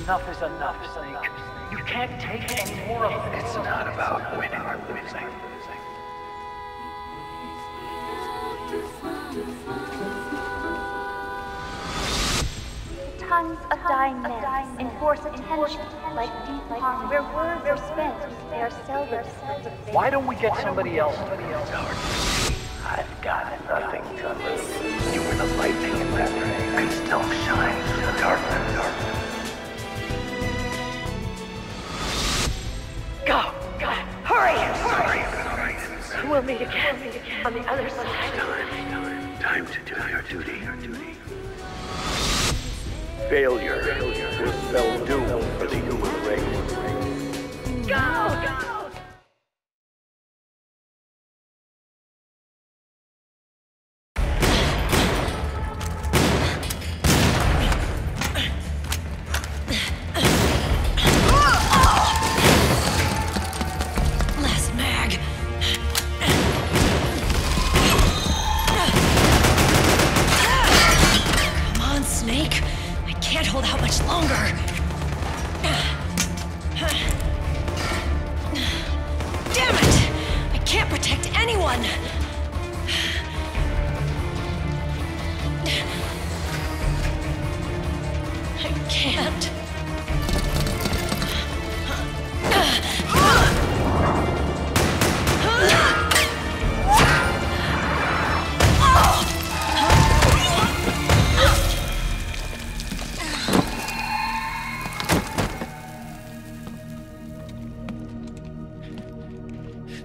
Enough is enough, Snake. You can't take any more of it. It's not about winning or losing. Tons of dying men enforce attention like deep pond where words are spent. They are seldom spent. Why don't we get somebody else? I've got nothing to lose. You were the lightning in that ray. I still shine through the darkness. Go! Hurry! Sorry. We'll meet again on the other side. Time to do your duty. Failure will spell doom for the human race. Go!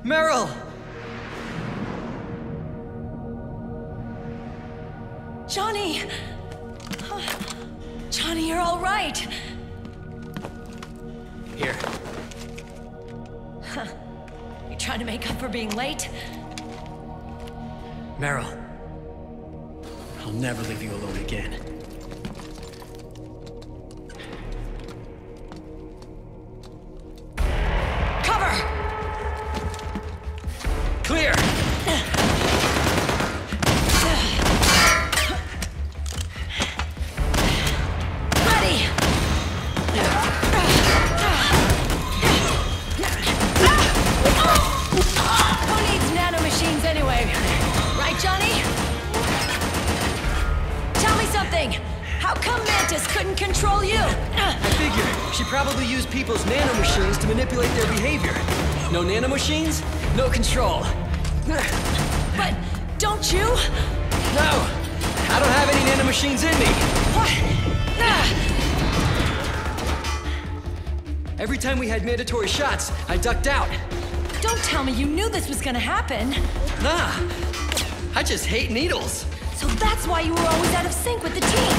Meryl! Johnny! Johnny, you're all right! Here. Huh. You trying to make up for being late? Meryl. I'll never leave you alone again. Clear! Ready! Who needs nanomachines anyway? Right, Johnny? Tell me something! How come Mantis couldn't control you? I figured she probably used people's nanomachines to manipulate their behavior. No nanomachines? No control. But don't you? No! I don't have any nanomachines in me! What? Every time we had mandatory shots, I ducked out. Don't tell me you knew this was gonna happen. Nah! I just hate needles! So that's why you were always out of sync with the team!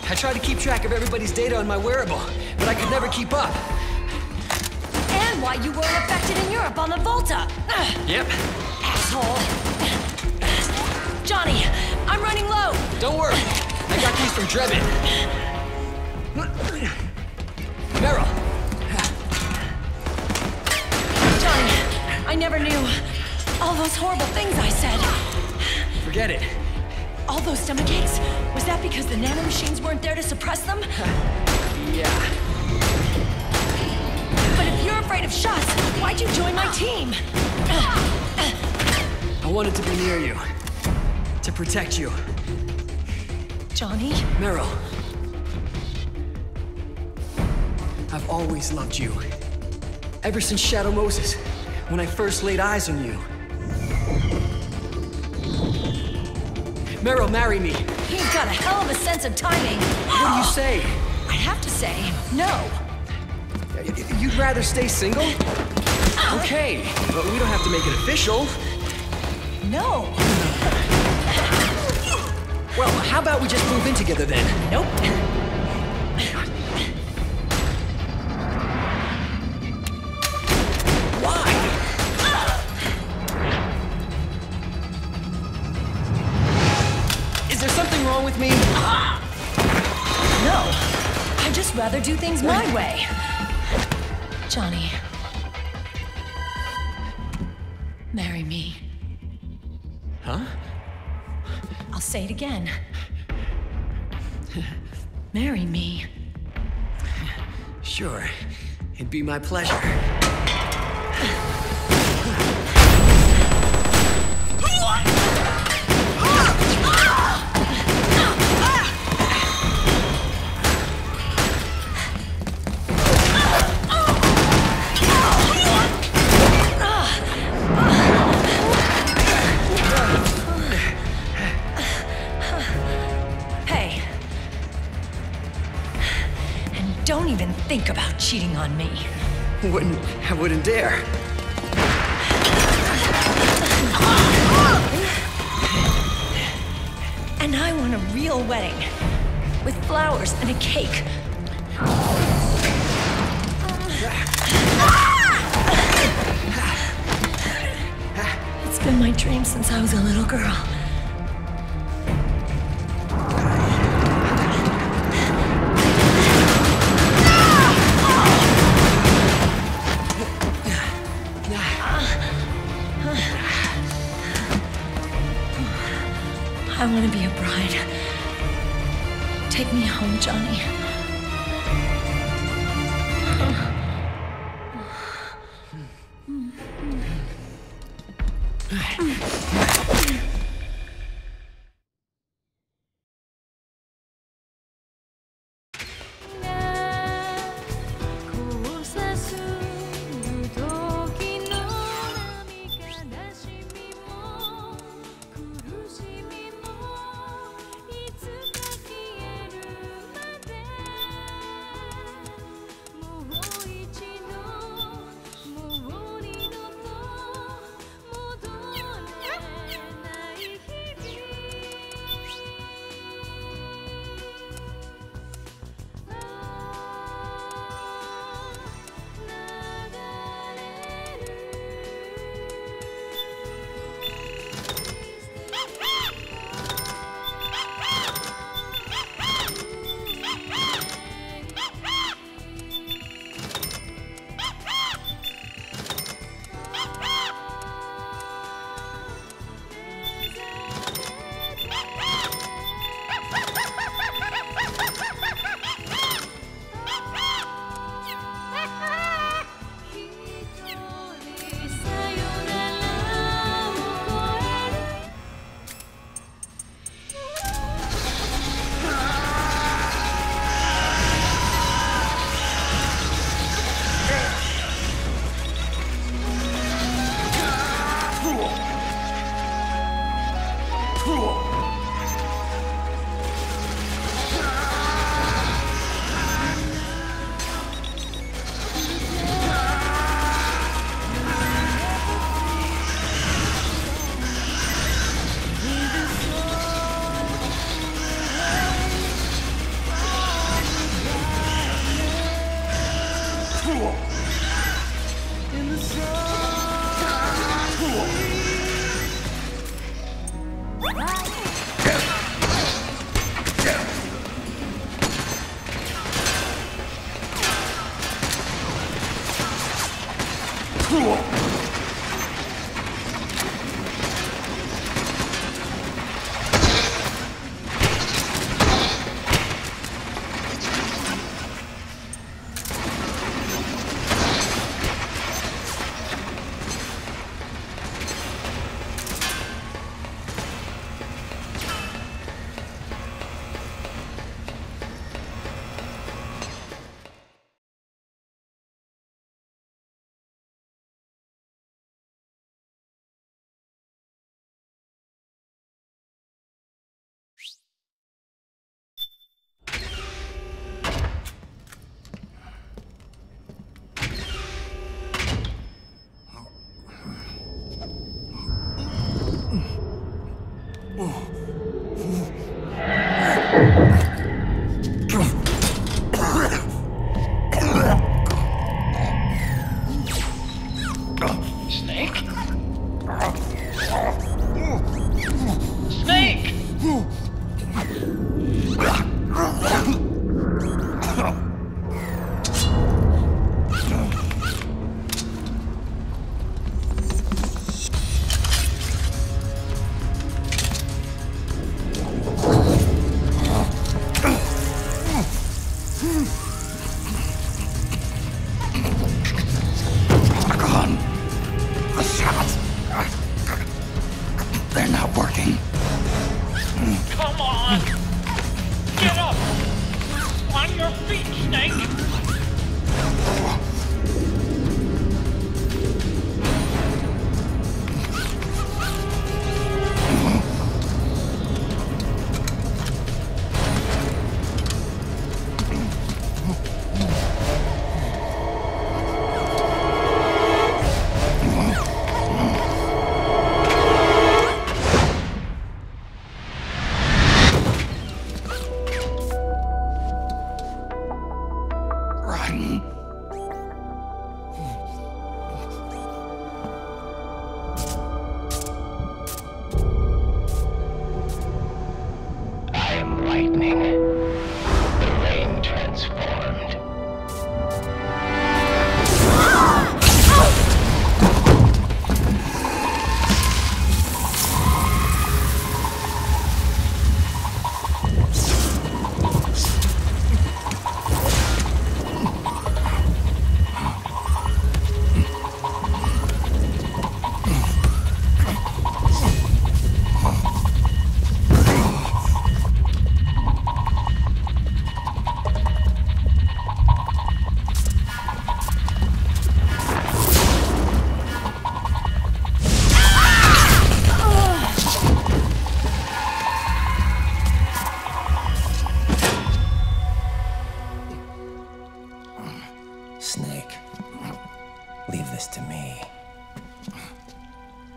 I tried to keep track of everybody's data on my wearable, but I could never keep up. And why you weren't affected in Europe on the Volta! Yep. Asshole! Johnny, I'm running low! Don't worry, I got these from Drebin. Meryl! Johnny, I never knew all those horrible things I said. Forget it. All those stomach aches? Was that because the nanomachines weren't there to suppress them? Yeah. But if you're afraid of shots, why'd you join my team? I wanted to be near you. To protect you. Johnny? Meryl. I've always loved you. Ever since Shadow Moses, when I first laid eyes on you. Meryl, marry me. You've got a hell of a sense of timing. What do you say? I'd have to say, no. You'd rather stay single? Okay, but we don't have to make it official. No. Well, how about we just move in together then? Nope. Why? Is there something wrong with me? No. I'd just rather do things my way. Johnny. Marry me. Huh? I'll say it again. Marry me. Sure. It'd be my pleasure. Hey. And don't even think about cheating on me. I wouldn't dare. And I want a real wedding. With flowers and a cake. It's been my dream since I was a little girl. I want to be a bride. Take me home, Johnny.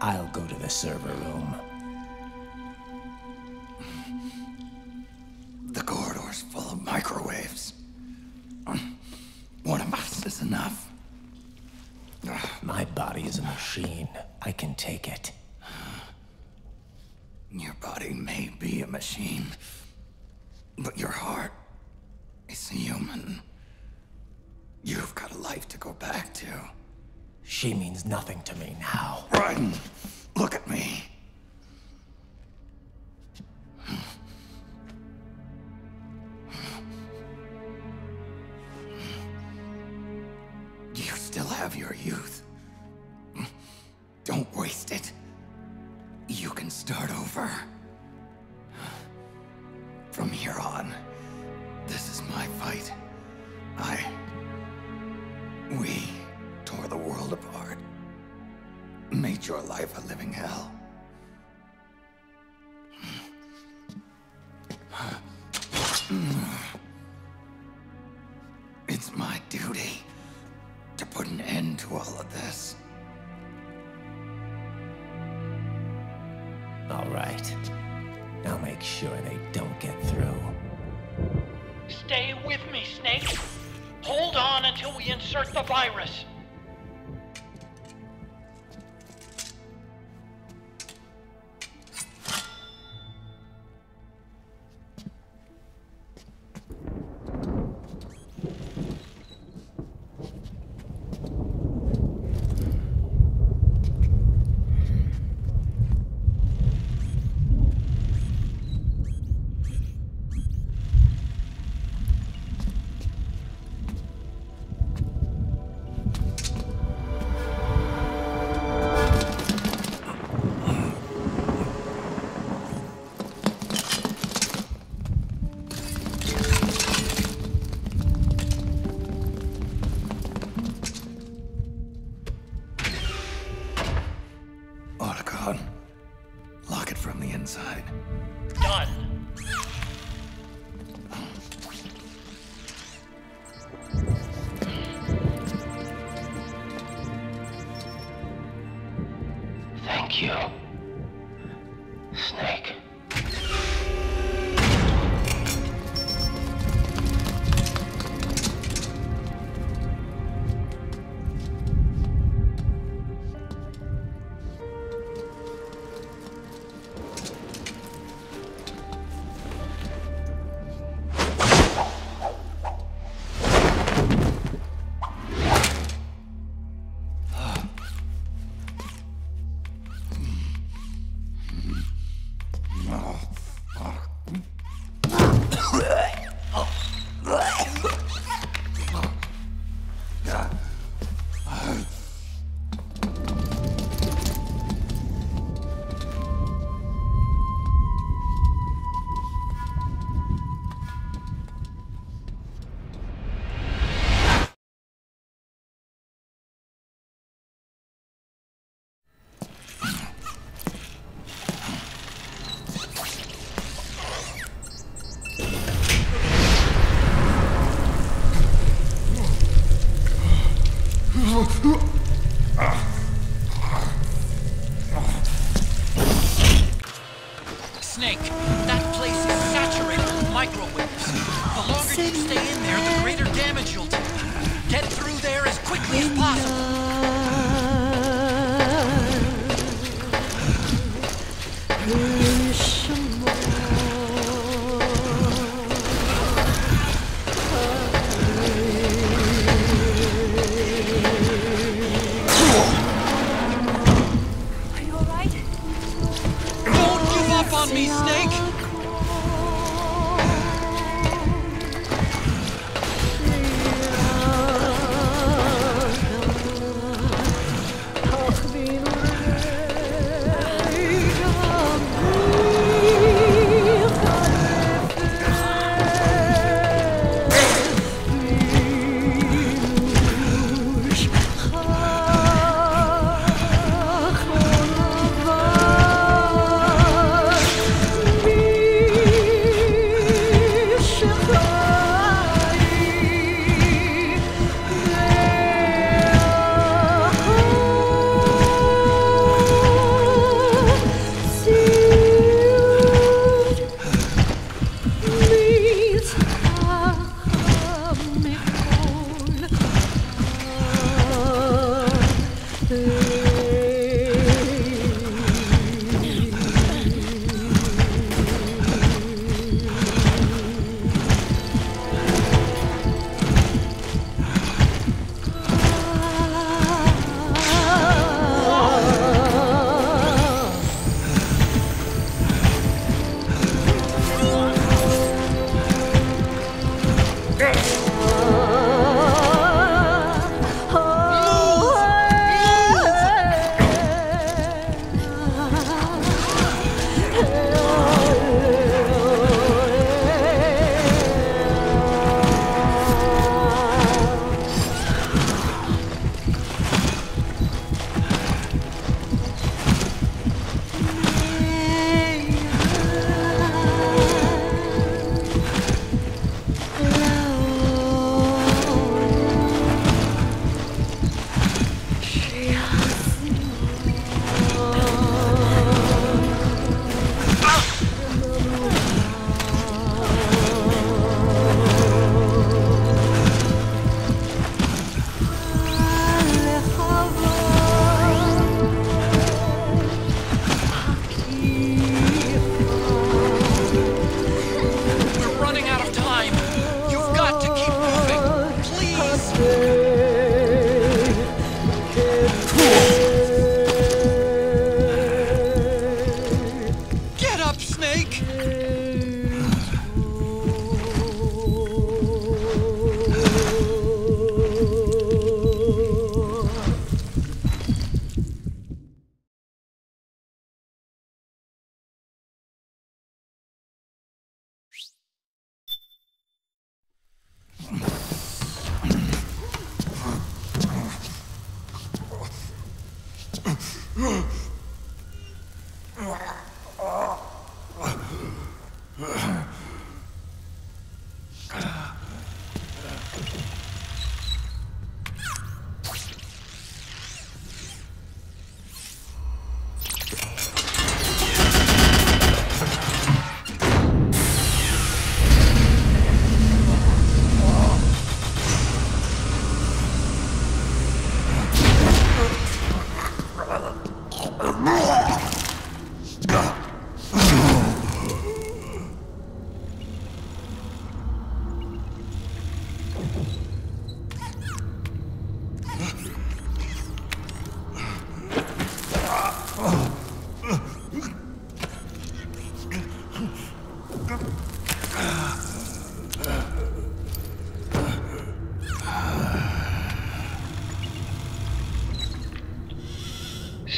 I'll go to the server room. The corridor's full of microwaves. One of us is enough. My body is a machine. I can take it. Your body may be a machine, but your heart is human. You've got a life to go back to. She means nothing to me now. Raiden, look at me. You still have your youth. Don't waste it. You can start over. From here on, this is my fight. We tore the world apart. Made your life a living hell. It's my duty to put an end to all of this. All right. I'll make sure they don't get through. Stay with me, Snake. Hold on until we insert the virus. Lock it from the inside. Done. Thank you, Snake. Snake, that place is saturated with microwaves. The longer you stay in there, the greater damage you'll do. Get through there as quickly as possible. On me, Snake!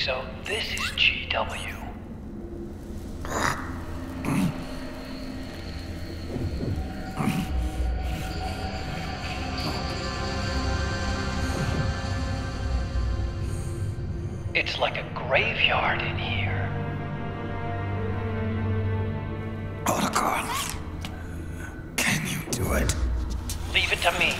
So this is GW. It's like a graveyard in here. Protocol. Can you do it? Leave it to me.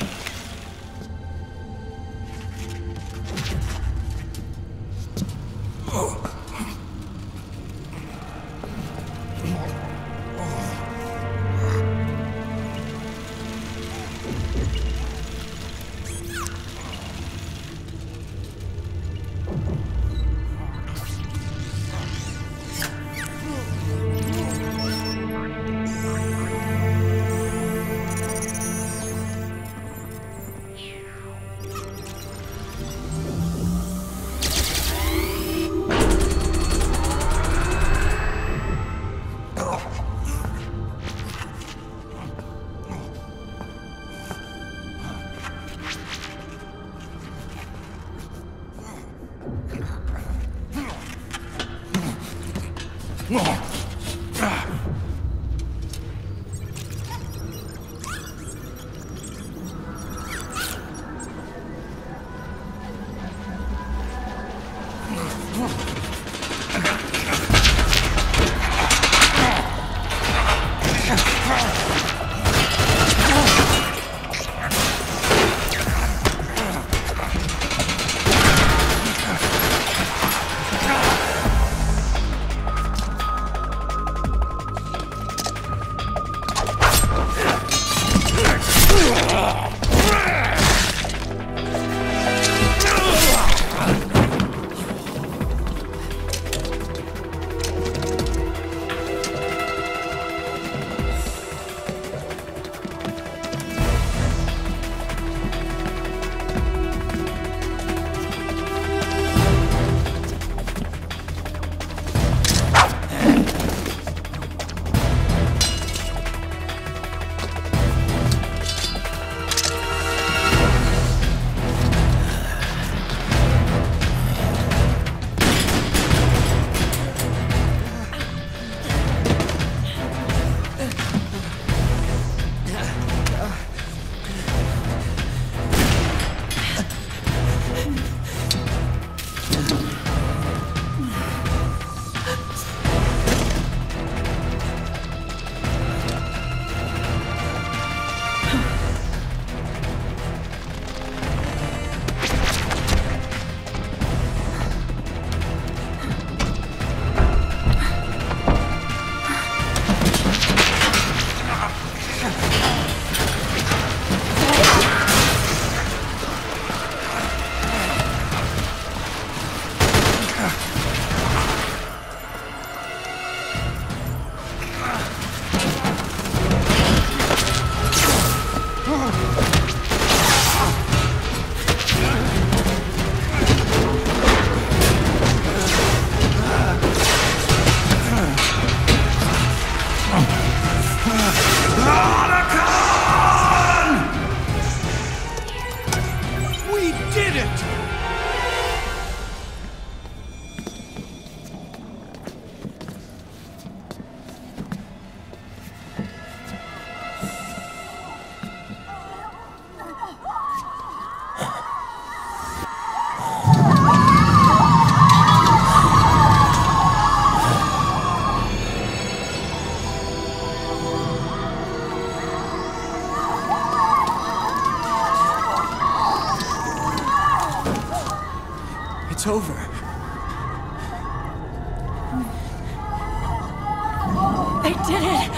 did it!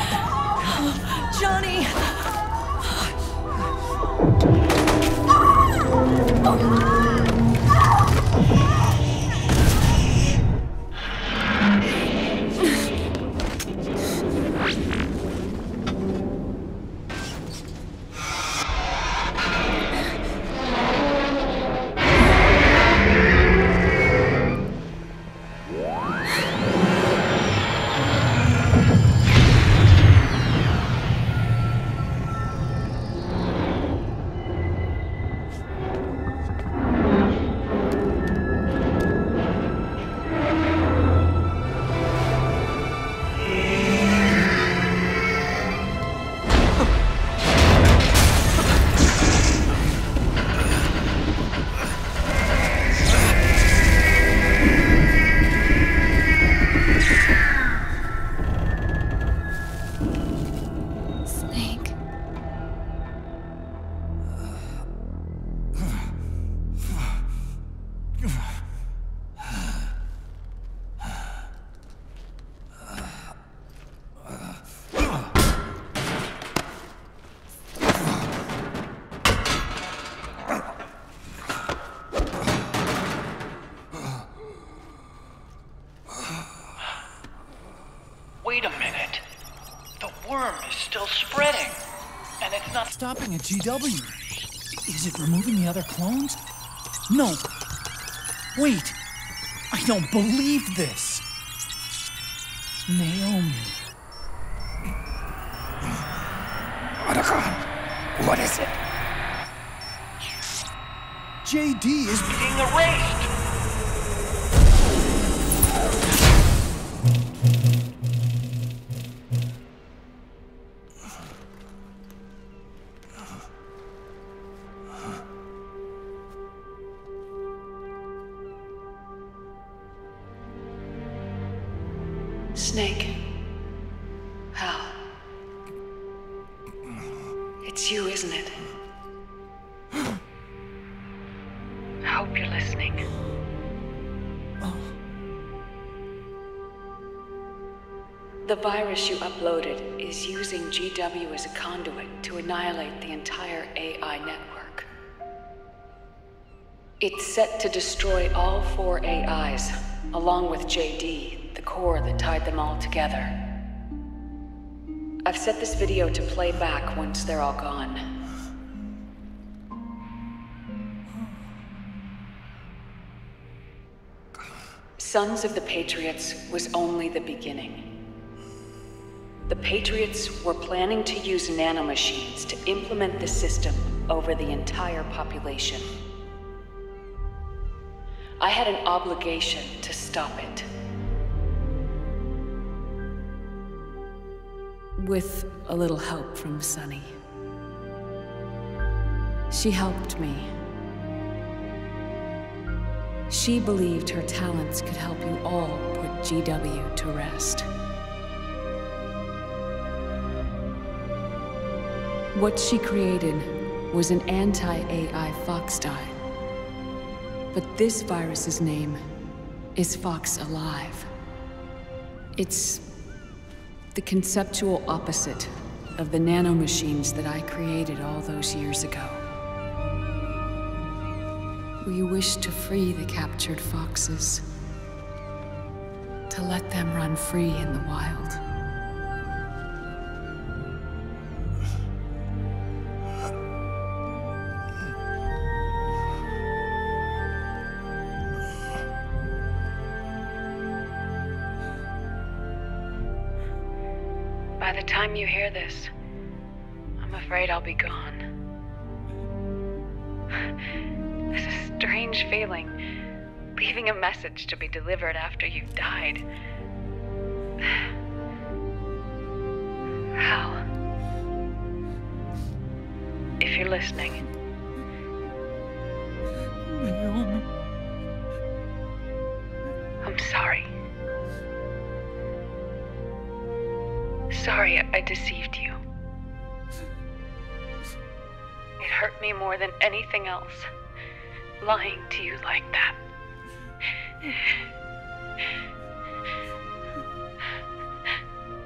Oh, Johnny! Wait a minute. The worm is still spreading. And it's not stopping at GW. Is it removing the other clones? No. Wait. I don't believe this. Naomi. What is it? JD is being erased. Snake. Hal. It's you, isn't it? I hope you're listening. The virus you uploaded is using GW as a conduit to annihilate the entire AI network. It's set to destroy all 4 AIs, along with JD, the core that tied them all together. I've set this video to play back once they're all gone. Sons of the Patriots was only the beginning. The Patriots were planning to use nanomachines to implement the system over the entire population. I had an obligation to stop it. With a little help from Sunny. She helped me. She believed her talents could help you all put GW to rest. What she created was an anti-AI Fox dye. But this virus's name is Fox Alive. It's the conceptual opposite of the nanomachines that I created all those years ago. We wish to free the captured foxes, to let them run free in the wild. By the time you hear this, I'm afraid I'll be gone. There's a strange feeling, leaving a message to be delivered after you've died. Hal, if you're listening. Naomi. I'm sorry. Sorry I deceived you. It hurt me more than anything else, lying to you like that.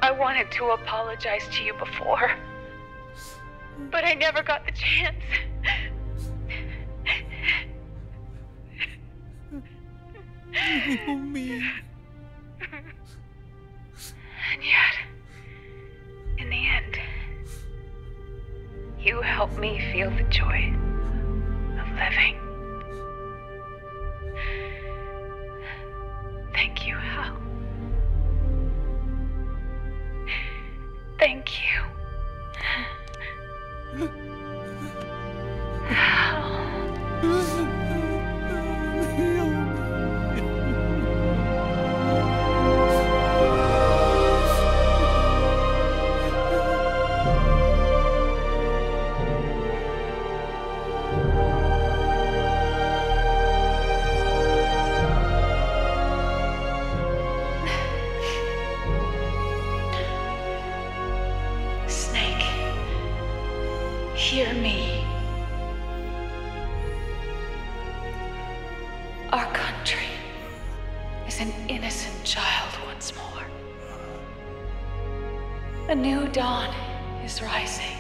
I wanted to apologize to you before, but I never got the chance. Oh, me. And yet, in the end, you helped me feel the joy of living. Thank you, Hal. Thank you. Snake, hear me. Our country is an innocent child once more. A new dawn is rising.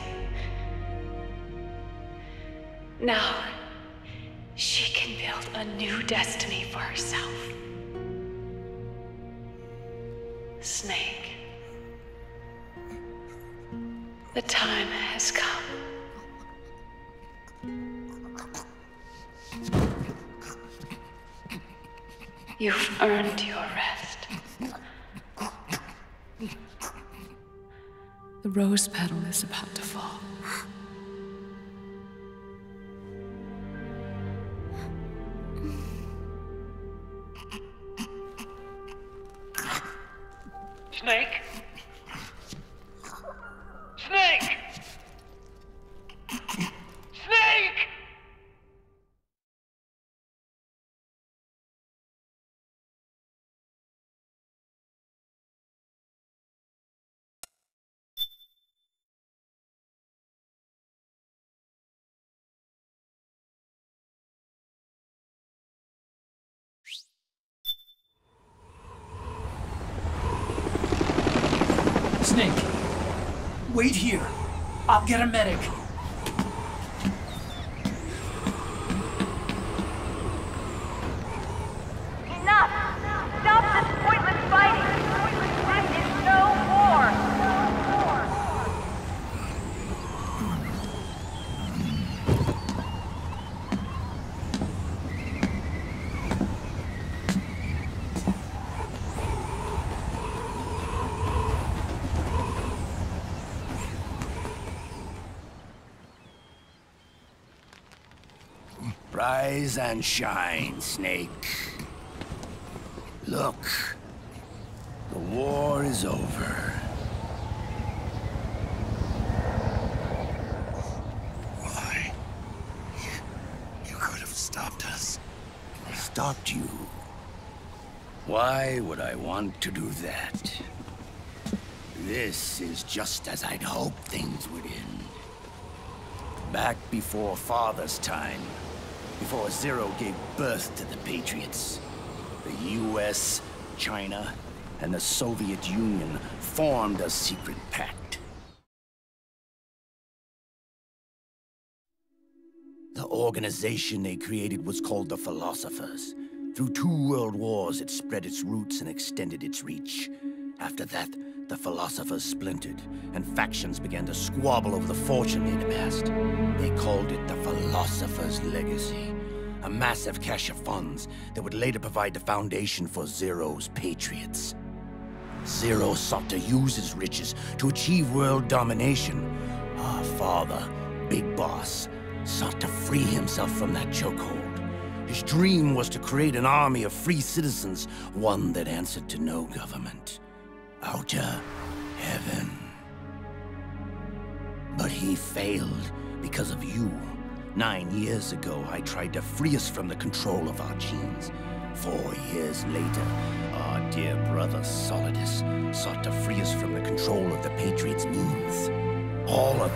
Now, she can build a new destiny for herself. Snake, the time has come. You've earned your rest. The rose petal is about to fall. Snake? Snake! Snake! Snake, wait here. I'll get a medic. Enough! Stop this pointless fighting! This is no war! Rise and shine, Snake. Look, the war is over. Why? You could have stopped us. Stopped you? Why would I want to do that? This is just as I'd hoped things would end. Back before Father's time, before Zero gave birth to the Patriots, the US, China, and the Soviet Union formed a secret pact. The organization they created was called the Philosophers. Through 2 world wars, it spread its roots and extended its reach. After that, the Philosophers splintered, and factions began to squabble over the fortune they'd amassed. They called it the Philosopher's Legacy, a massive cache of funds that would later provide the foundation for Zero's Patriots. Zero sought to use his riches to achieve world domination. Our father, Big Boss, sought to free himself from that chokehold. His dream was to create an army of free citizens, one that answered to no government. Outer heaven. But he failed because of you. 9 years ago, I tried to free us from the control of our genes. 4 years later, our dear brother Solidus sought to free us from the control of the Patriots' means. All of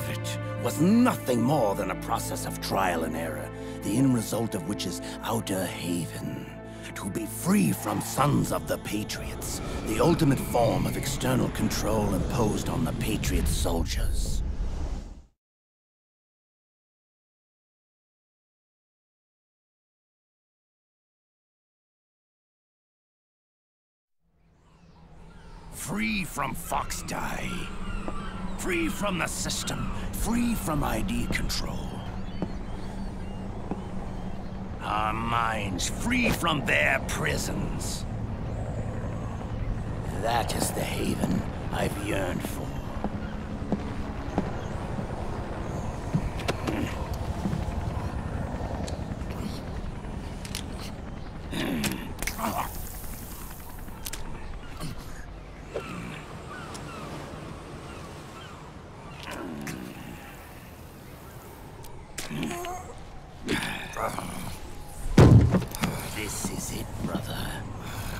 it, was nothing more than a process of trial and error, the end result of which is Outer Haven. to be free from Sons of the Patriots, the ultimate form of external control imposed on the Patriots soldiers. Free from Fox Die. Free from the system. Free from ID control. Our minds free from their prisons. That is the haven I've yearned for. This is it, brother.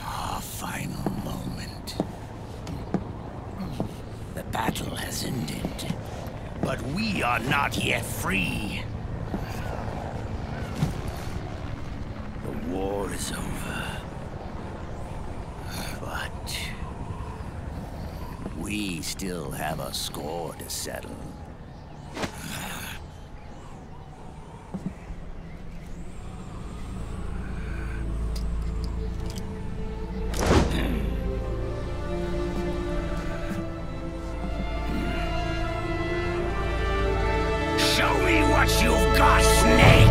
Our final moment. The battle has ended, but we are not yet free. The war is over, but we still have a score to settle. Show me what you've got, Snake!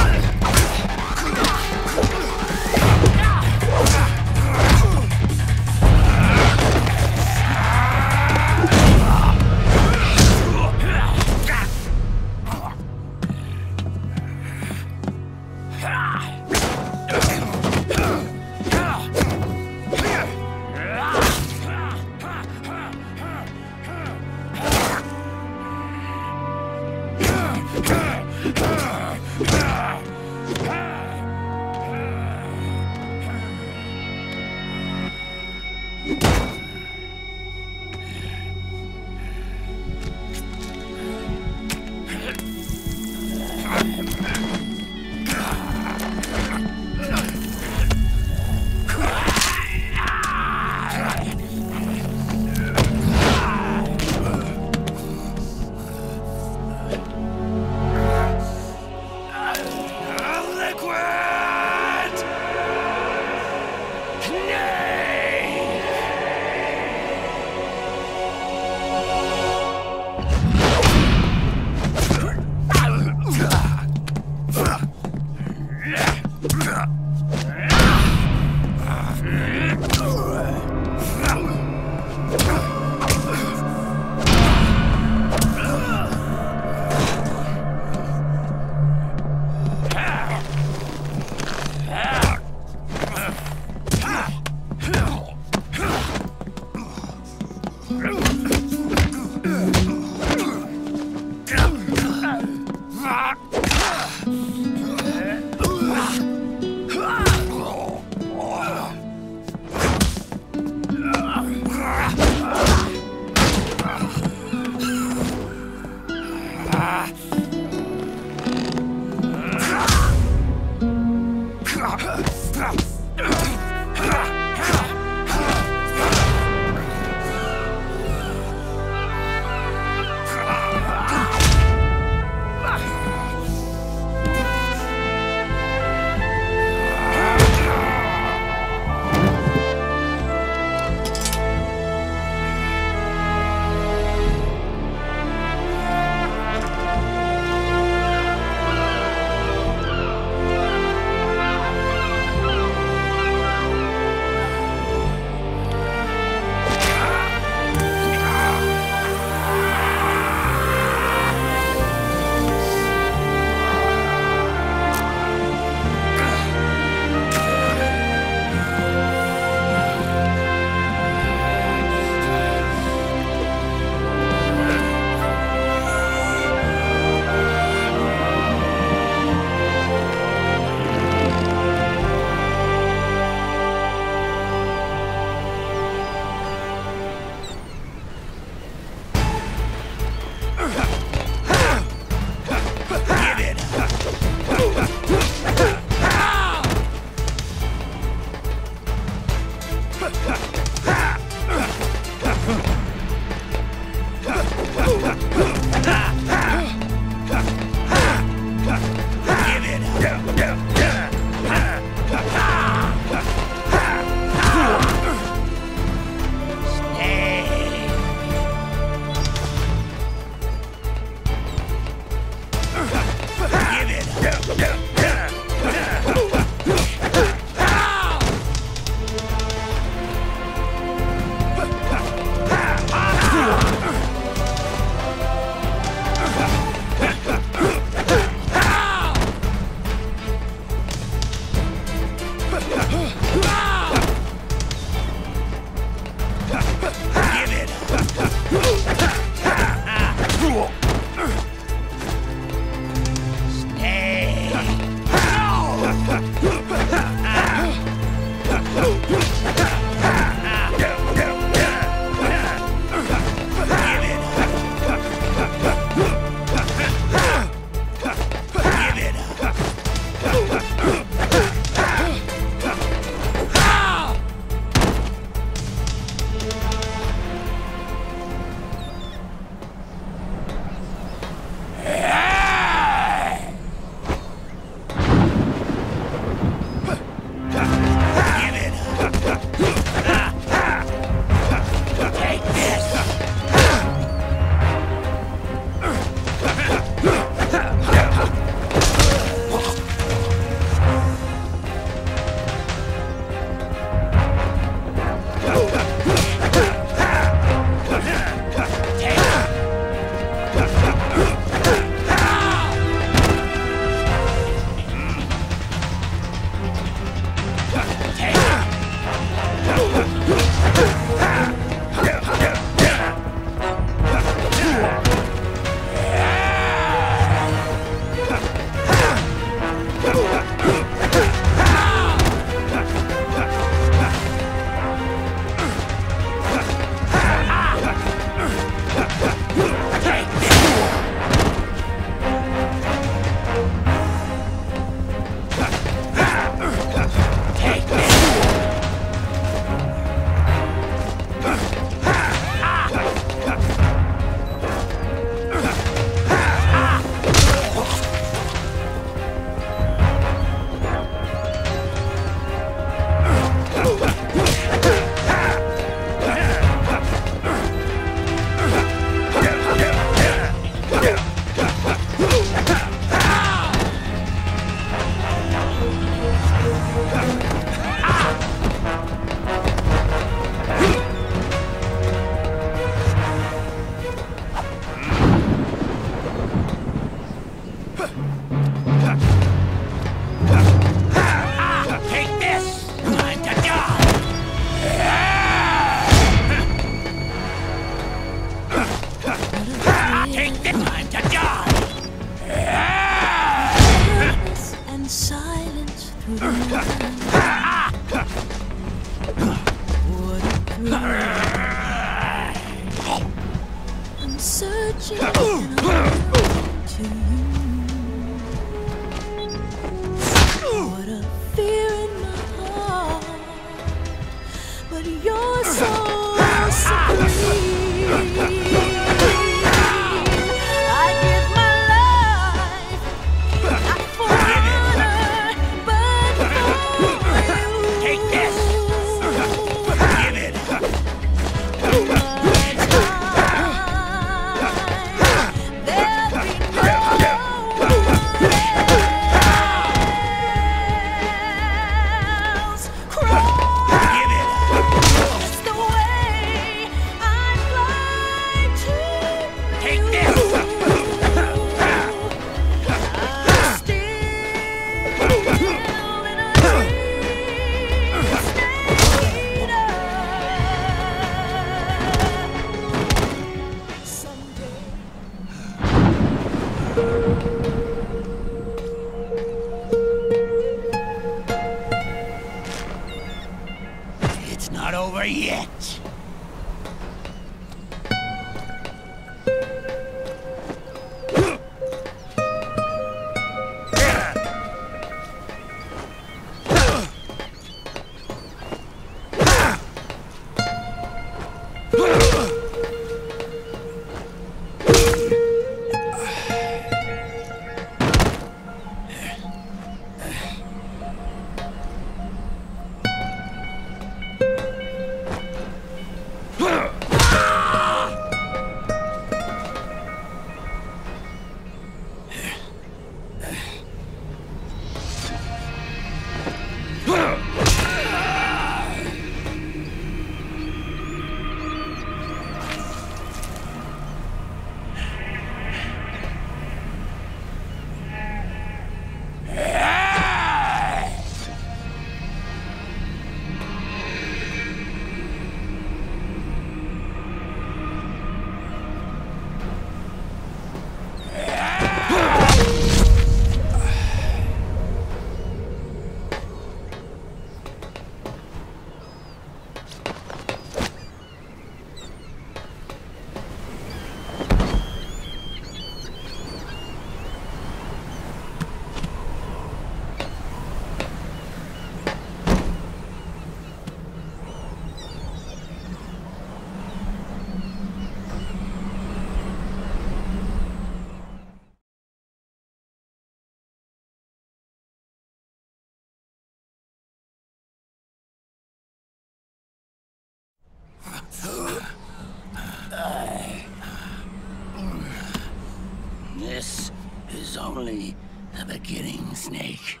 only the beginning, Snake.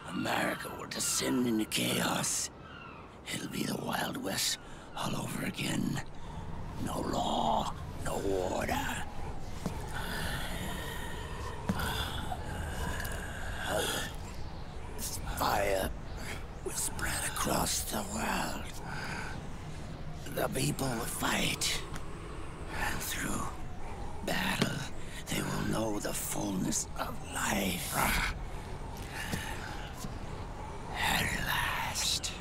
America will descend into chaos. It'll be the Wild West all over again. No law, no order. Fire will spread across the world. The people will fight. And through battle, they will know the fullness of life. At last,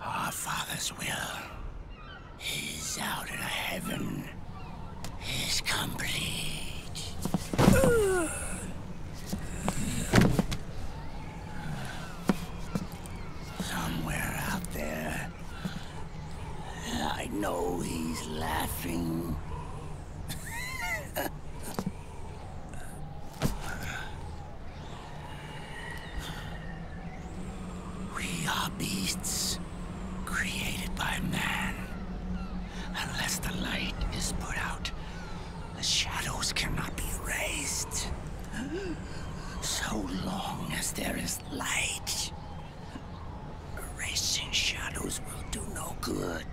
our Father's will is out in heaven, is complete. Somewhere out there, I know he's laughing. We are beasts created by man. Unless the light is put out, the shadows cannot be erased. So long as there is light, erasing shadows will do no good.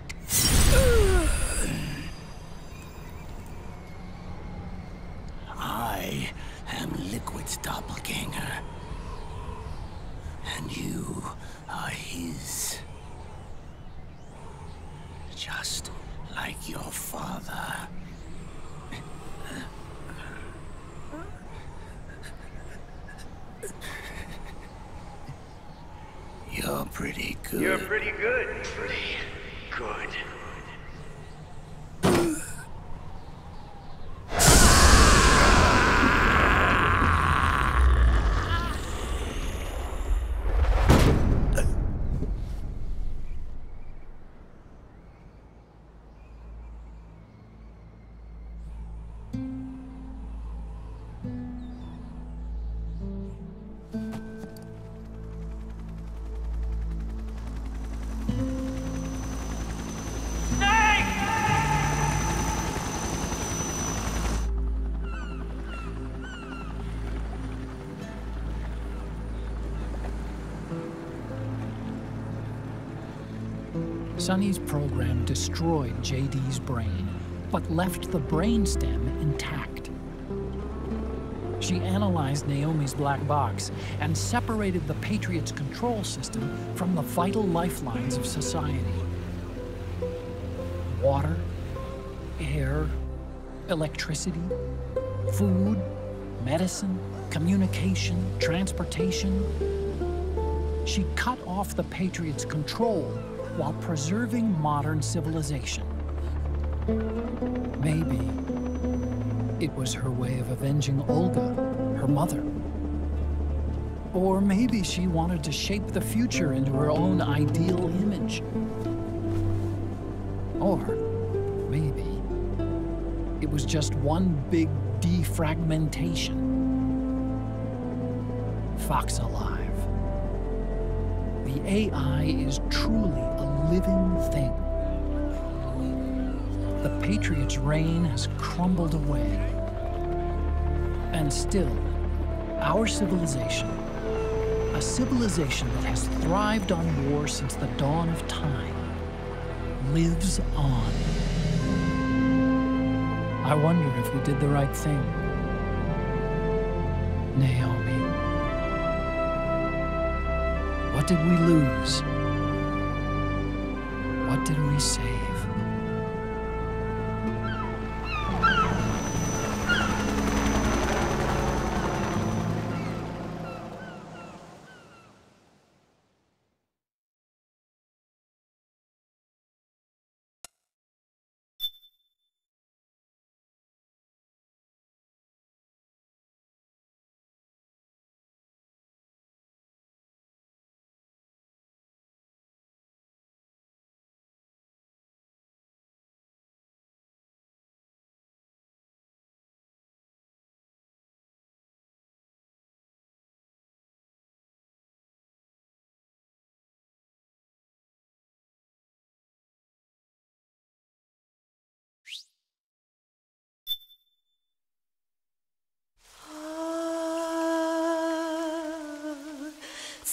I am Liquid's doppelganger, and you are his. Just like your father. You're pretty good. You're pretty good. Pretty good. Sonny's program destroyed JD's brain, but left the brainstem intact. She analyzed Naomi's black box and separated the Patriots' control system from the vital lifelines of society. Water, air, electricity, food, medicine, communication, transportation. She cut off the Patriots' control while preserving modern civilization. Maybe it was her way of avenging Olga, her mother. Or maybe she wanted to shape the future into her own ideal image. Or maybe it was just one big defragmentation. Fox Alive. The AI is truly a living thing. The Patriots' reign has crumbled away. And still, our civilization, a civilization that has thrived on war since the dawn of time, lives on. I wonder if we did the right thing. Naomi. What did we lose? What did we save?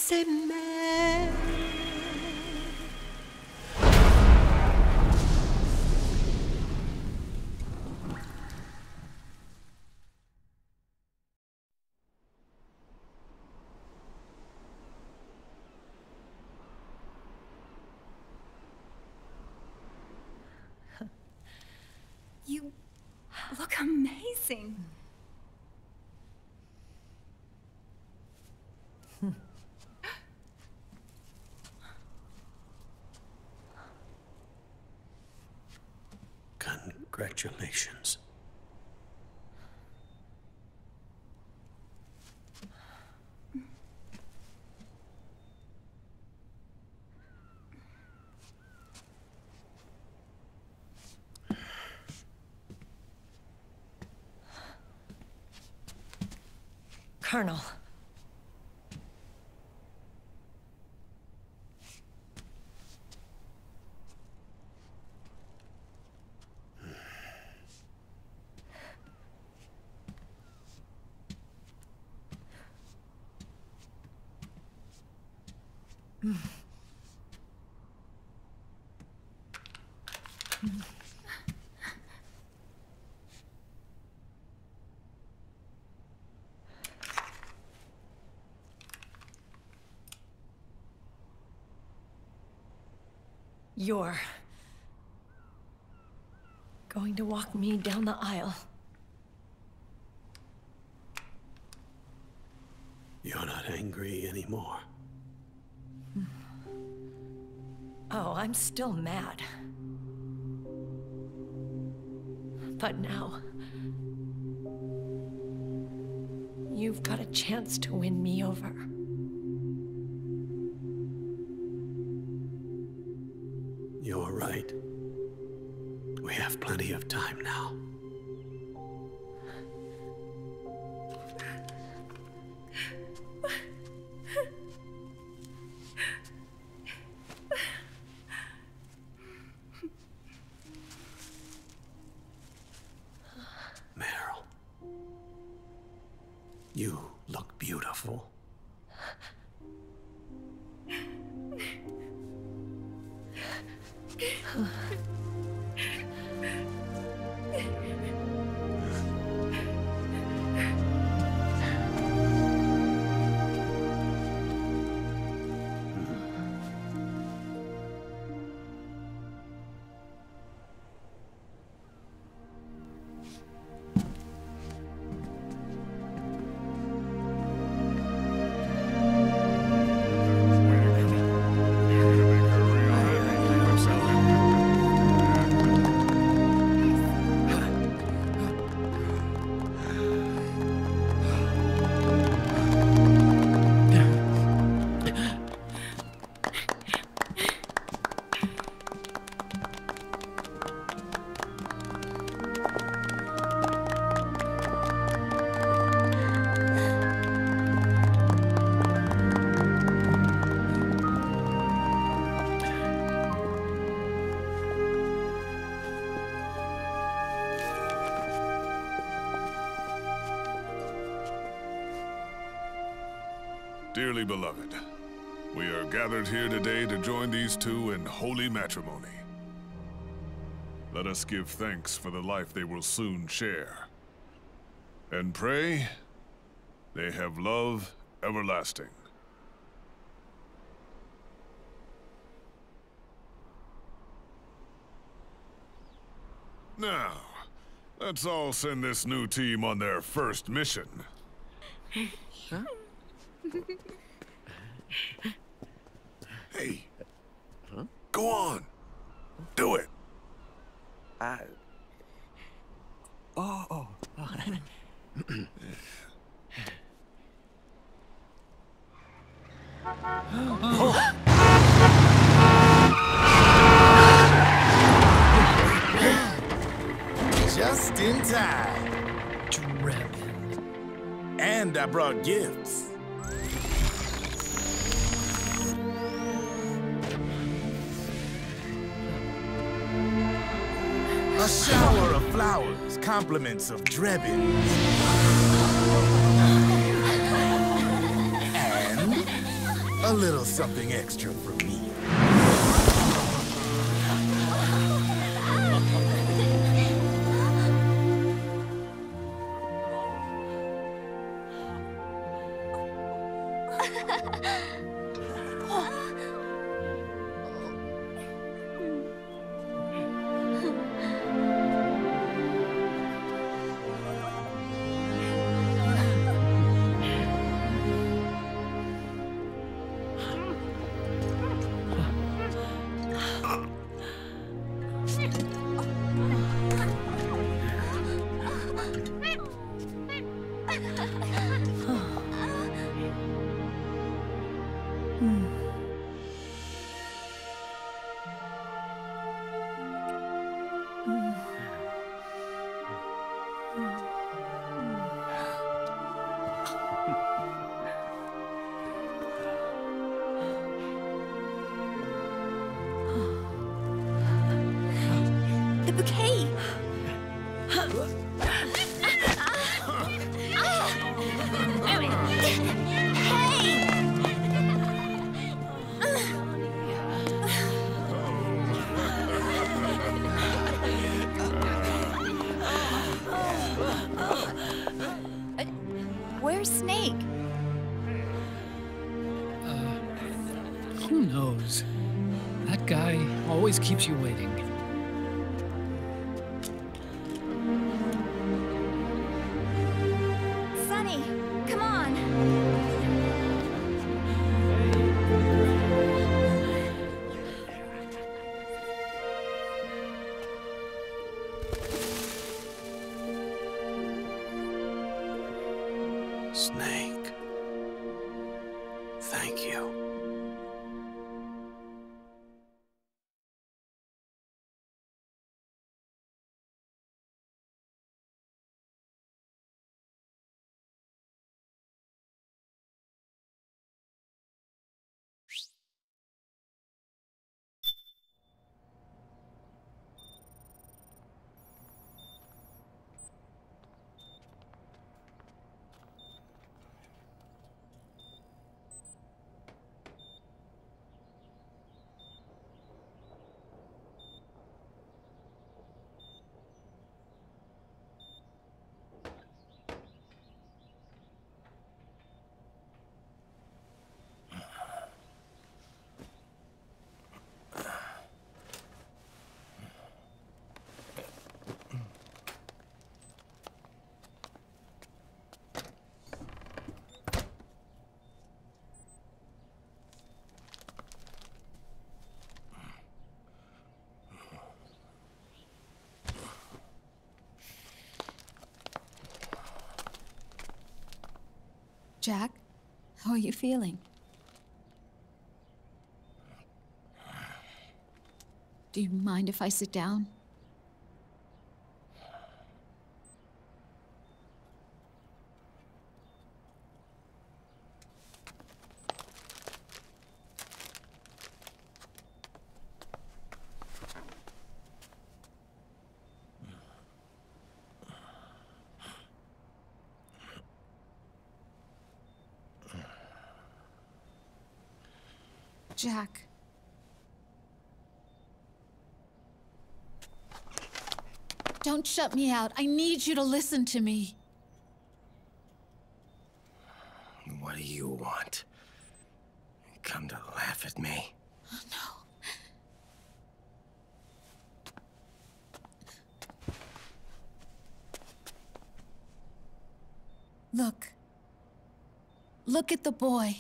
say man. You look amazing. Congratulations. Colonel. You're going to walk me down the aisle. You're not angry anymore. Oh, I'm still mad. But now, you've got a chance to win me over. You're right. We have plenty of time now. Meryl, you look beautiful. Dearly beloved, we are gathered here today to join these two in holy matrimony. Let us give thanks for the life they will soon share, and pray they have love everlasting. Now, let's all send this new team on their first mission. Huh? Hey. Huh? Go on. Do it. Oh. Just in time. Drebin. And I brought gifts. A shower of flowers, compliments of Drebin. And A little something extra from me. The bouquet! Where's Snake? Who knows? That guy always keeps you waiting. Sunny, come on! Snake. Thank you. Jack, how are you feeling? Do you mind if I sit down? Jack. Don't shut me out. I need you to listen to me. What do you want? Come to laugh at me? Oh, no. Look. Look at the boy.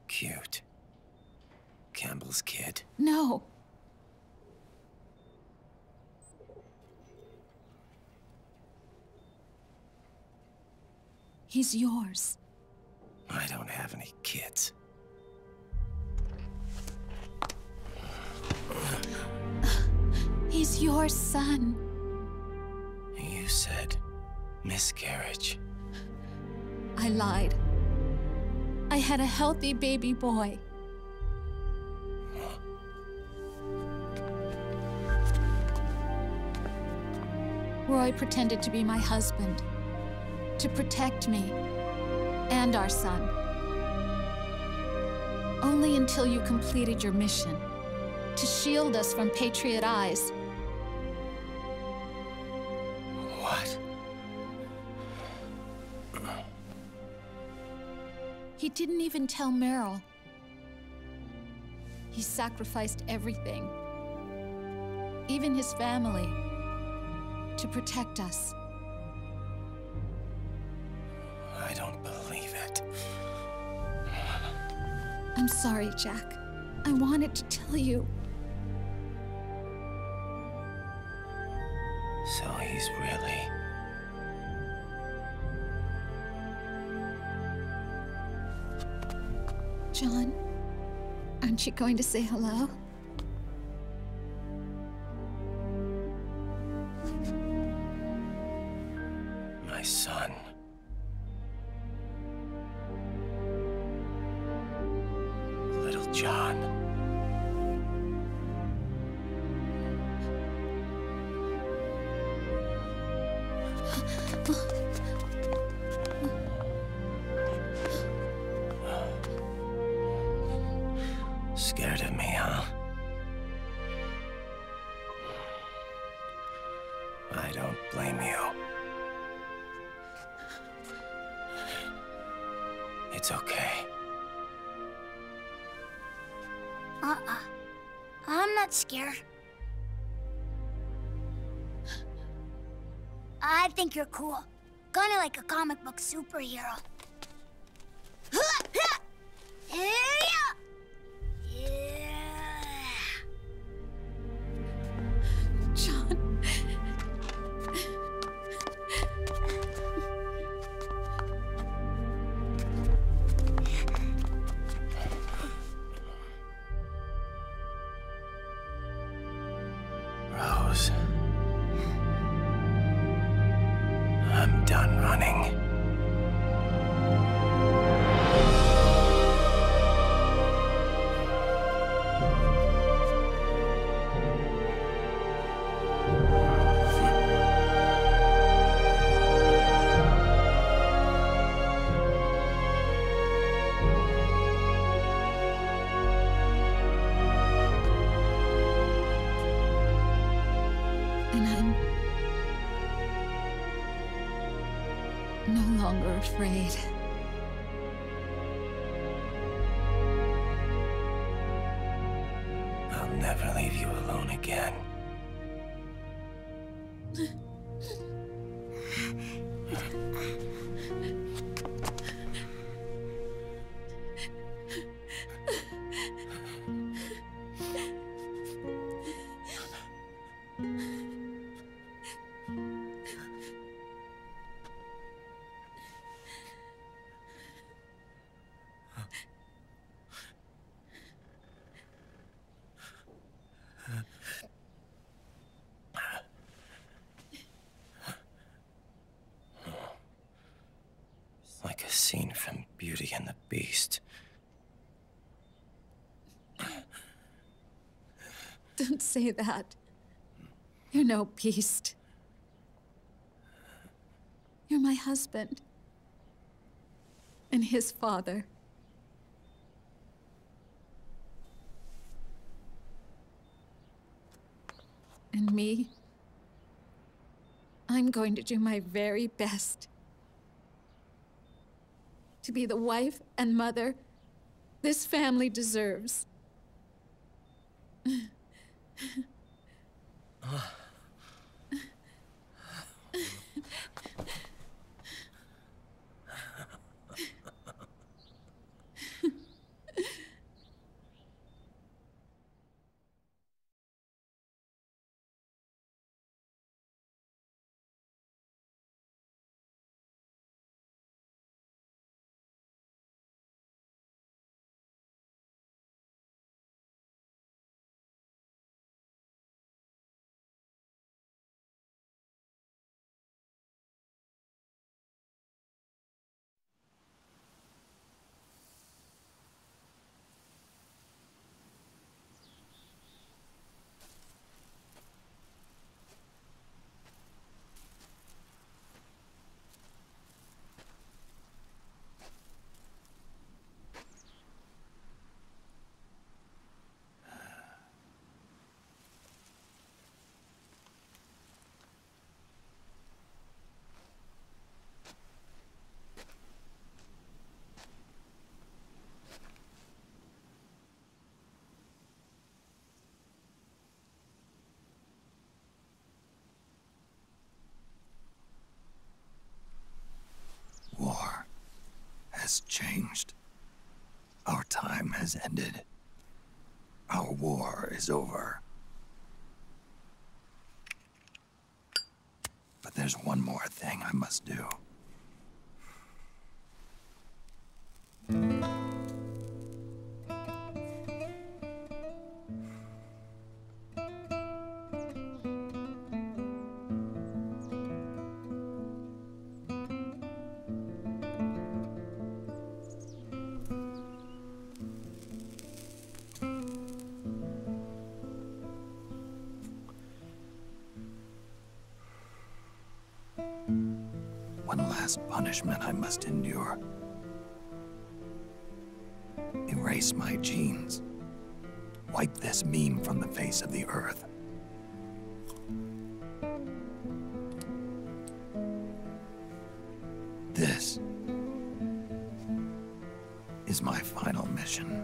Cute. Campbell's kid. No. He's yours. I don't have any kids. He's your son. You said miscarriage. I lied. I had a healthy baby boy. Roy pretended to be my husband, to protect me and our son. Only until you completed your mission, to shield us from Patriot eyes. What? He didn't even tell Meryl. He sacrificed everything, even his family, to protect us. I don't believe it. I'm sorry, Jack. I wanted to tell you. So he's really... John, aren't you going to say hello? My son. Little John. Scared of me, huh? I don't blame you. It's okay. I'm not scared. I think you're cool. Kinda like a comic book superhero. John. Rose. I'm done running. And I'm no longer afraid. I'll never leave you alone again. Like a scene from Beauty and the Beast. Don't say that. You're no beast. You're my husband. And his father. And me? I'm going to do my very best to be the wife and mother this family deserves. has changed. Our time has ended. Our war is over. But there's one more thing I must do. One last punishment I must endure. Erase my genes. Wipe this meme from the face of the earth. This is my final mission.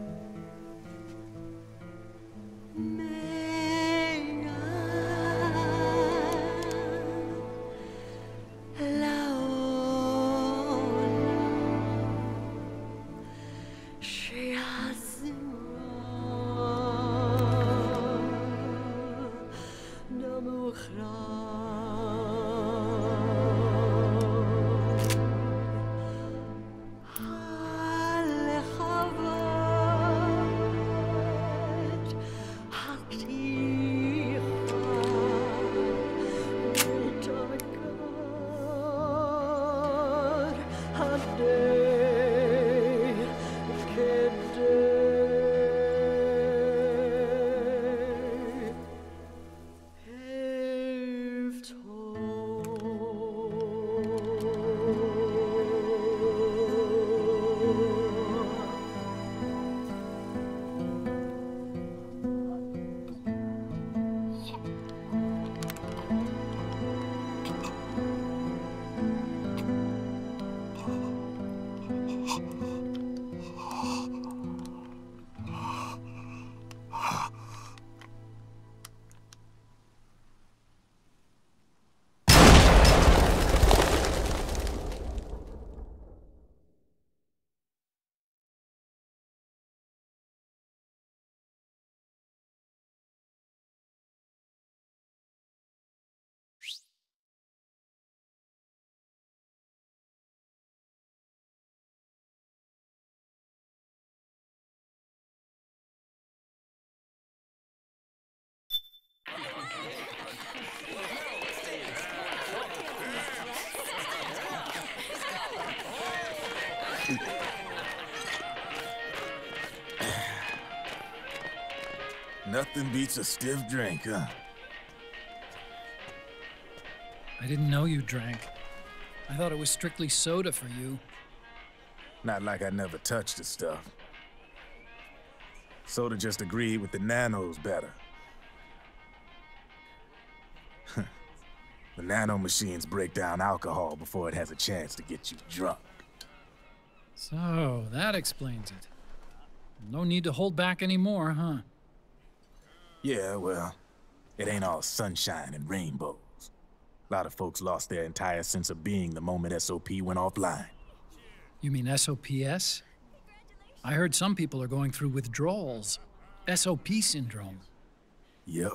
Nothing beats a stiff drink, huh? I didn't know you drank. I thought it was strictly soda for you. Not like I never touched the stuff. Soda just agreed with the nanos better. The nano machines break down alcohol before it has a chance to get you drunk. So, that explains it. No need to hold back anymore, huh? Yeah, well, it ain't all sunshine and rainbows. A lot of folks lost their entire sense of being the moment SOP went offline. You mean SOPS? I heard some people are going through withdrawals. SOP syndrome. Yep.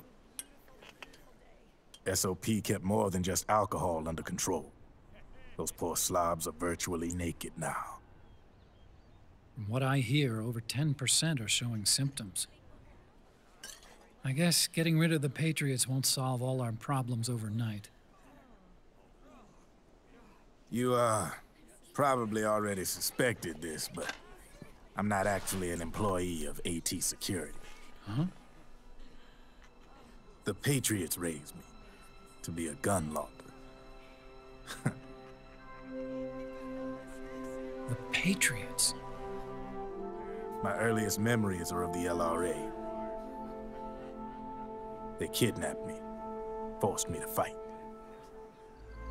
SOP kept more than just alcohol under control. Those poor slobs are virtually naked now. From what I hear, over 10% are showing symptoms. I guess getting rid of the Patriots won't solve all our problems overnight. You, probably already suspected this, but I'm not actually an employee of AT Security. Huh? The Patriots raised me to be a gun launder. The Patriots? My earliest memories are of the LRA. They kidnapped me, forced me to fight.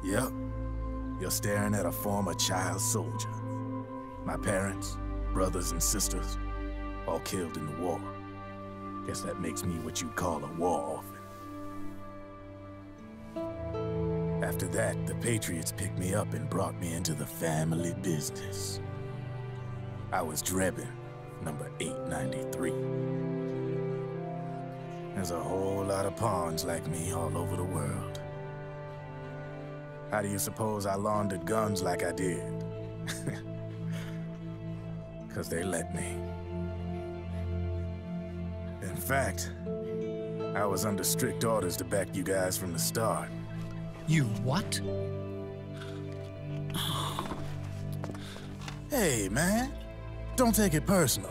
Yep, you're staring at a former child soldier. My parents, brothers and sisters, all killed in the war. Guess that makes me what you'd call a war orphan. After that, the Patriots picked me up and brought me into the family business. I was Drebin, number 893. There's a whole lot of pawns like me all over the world. How do you suppose I laundered guns like I did? 'Cause they let me. In fact, I was under strict orders to back you guys from the start. You what? Hey, man. Don't take it personal.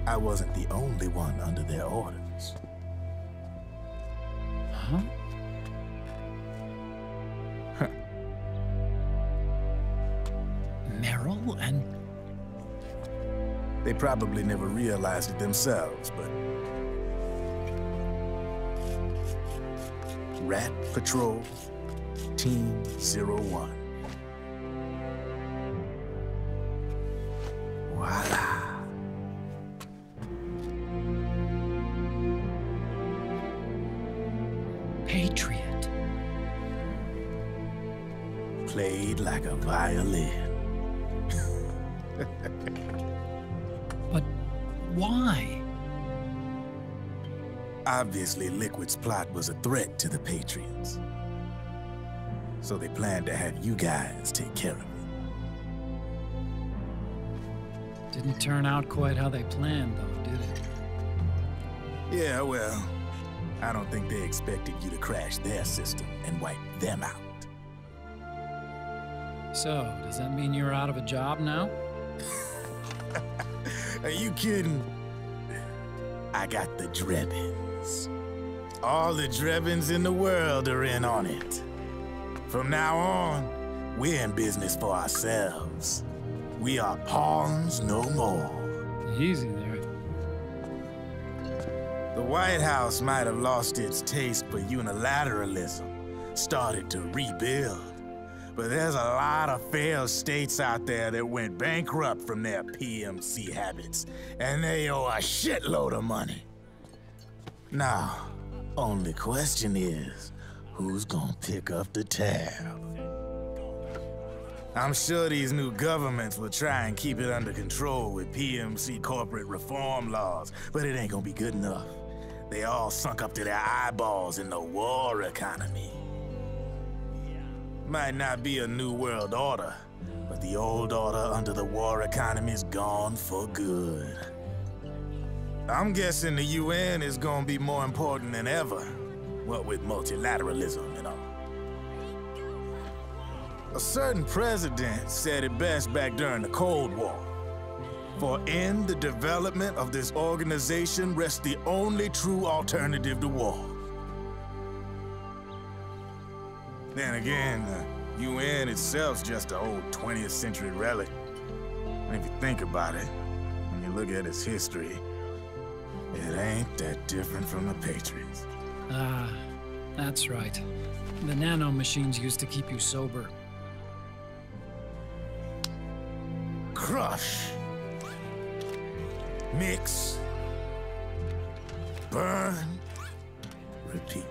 I wasn't the only one under their orders. Huh? Meryl and... They probably never realized it themselves, but... Rat Patrol, Team 01. Voila. Patriot. Played like a violin. But why? Obviously, Liquid's plot was a threat to the Patriots. So they planned to have you guys take care of it. Didn't turn out quite how they planned, though, did it? Yeah, well, I don't think they expected you to crash their system and wipe them out. So, does that mean you're out of a job now? Are you kidding? I got the Drebins. All the Drebins in the world are in on it. From now on, we're in business for ourselves. We are pawns no more. Easy there. The White House might have lost its taste for unilateralism, started to rebuild. But there's a lot of failed states out there that went bankrupt from their PMC habits, and they owe a shitload of money. Now, only question is, who's gonna pick up the tab? I'm sure these new governments will try and keep it under control with PMC corporate reform laws, but it ain't gonna be good enough. They all sunk up to their eyeballs in the war economy. Might not be a new world order, but the old order under the war economy's gone for good. I'm guessing the UN is gonna be more important than ever, what with multilateralism and all. A certain president said it best back during the Cold War. For in the development of this organization rests the only true alternative to war. Then again, the UN itself's just an old 20th century relic. And if you think about it, when you look at its history, it ain't that different from the Patriots. Ah, that's right. The nanomachines used to keep you sober. Crush. Mix. Burn. Repeat.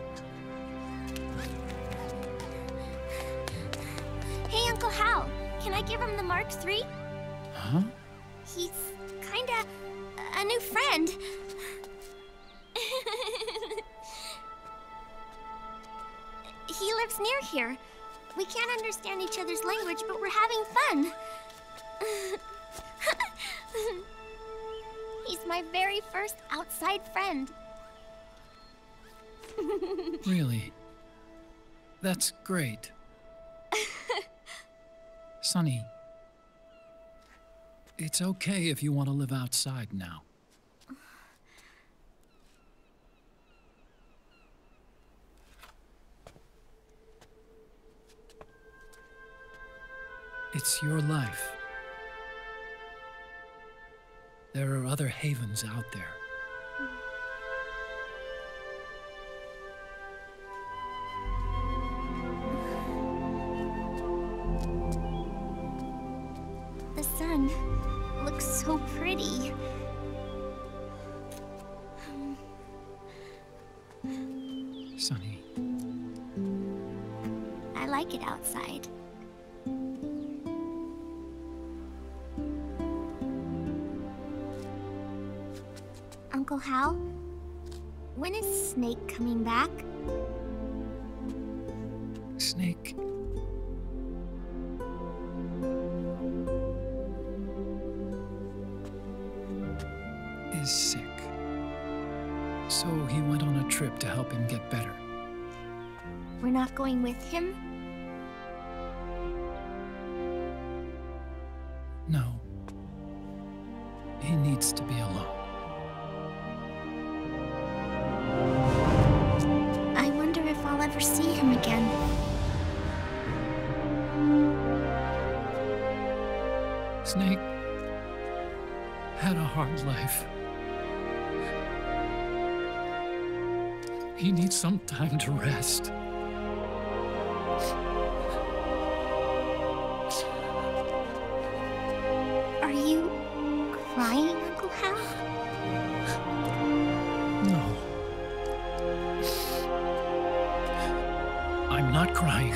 Hey, Uncle Hal, can I give him the Mark III? Huh? He's kinda a new friend. He lives near here. We can't understand each other's language, but we're having fun. He's my very first outside friend. Really? That's great. Sonny, it's okay if you want to live outside now. It's your life. There are other havens out there. The sun looks so pretty. Sonny. I like it outside. Uncle Hal? When is Snake coming back? Snake. Is sick. So he went on a trip to help him get better. We're not going with him? No. He needs to be alone. I wonder if I'll ever see him again. Snake had a hard life. He needs some time to rest. Are you crying, Uncle Hal? No. I'm not crying.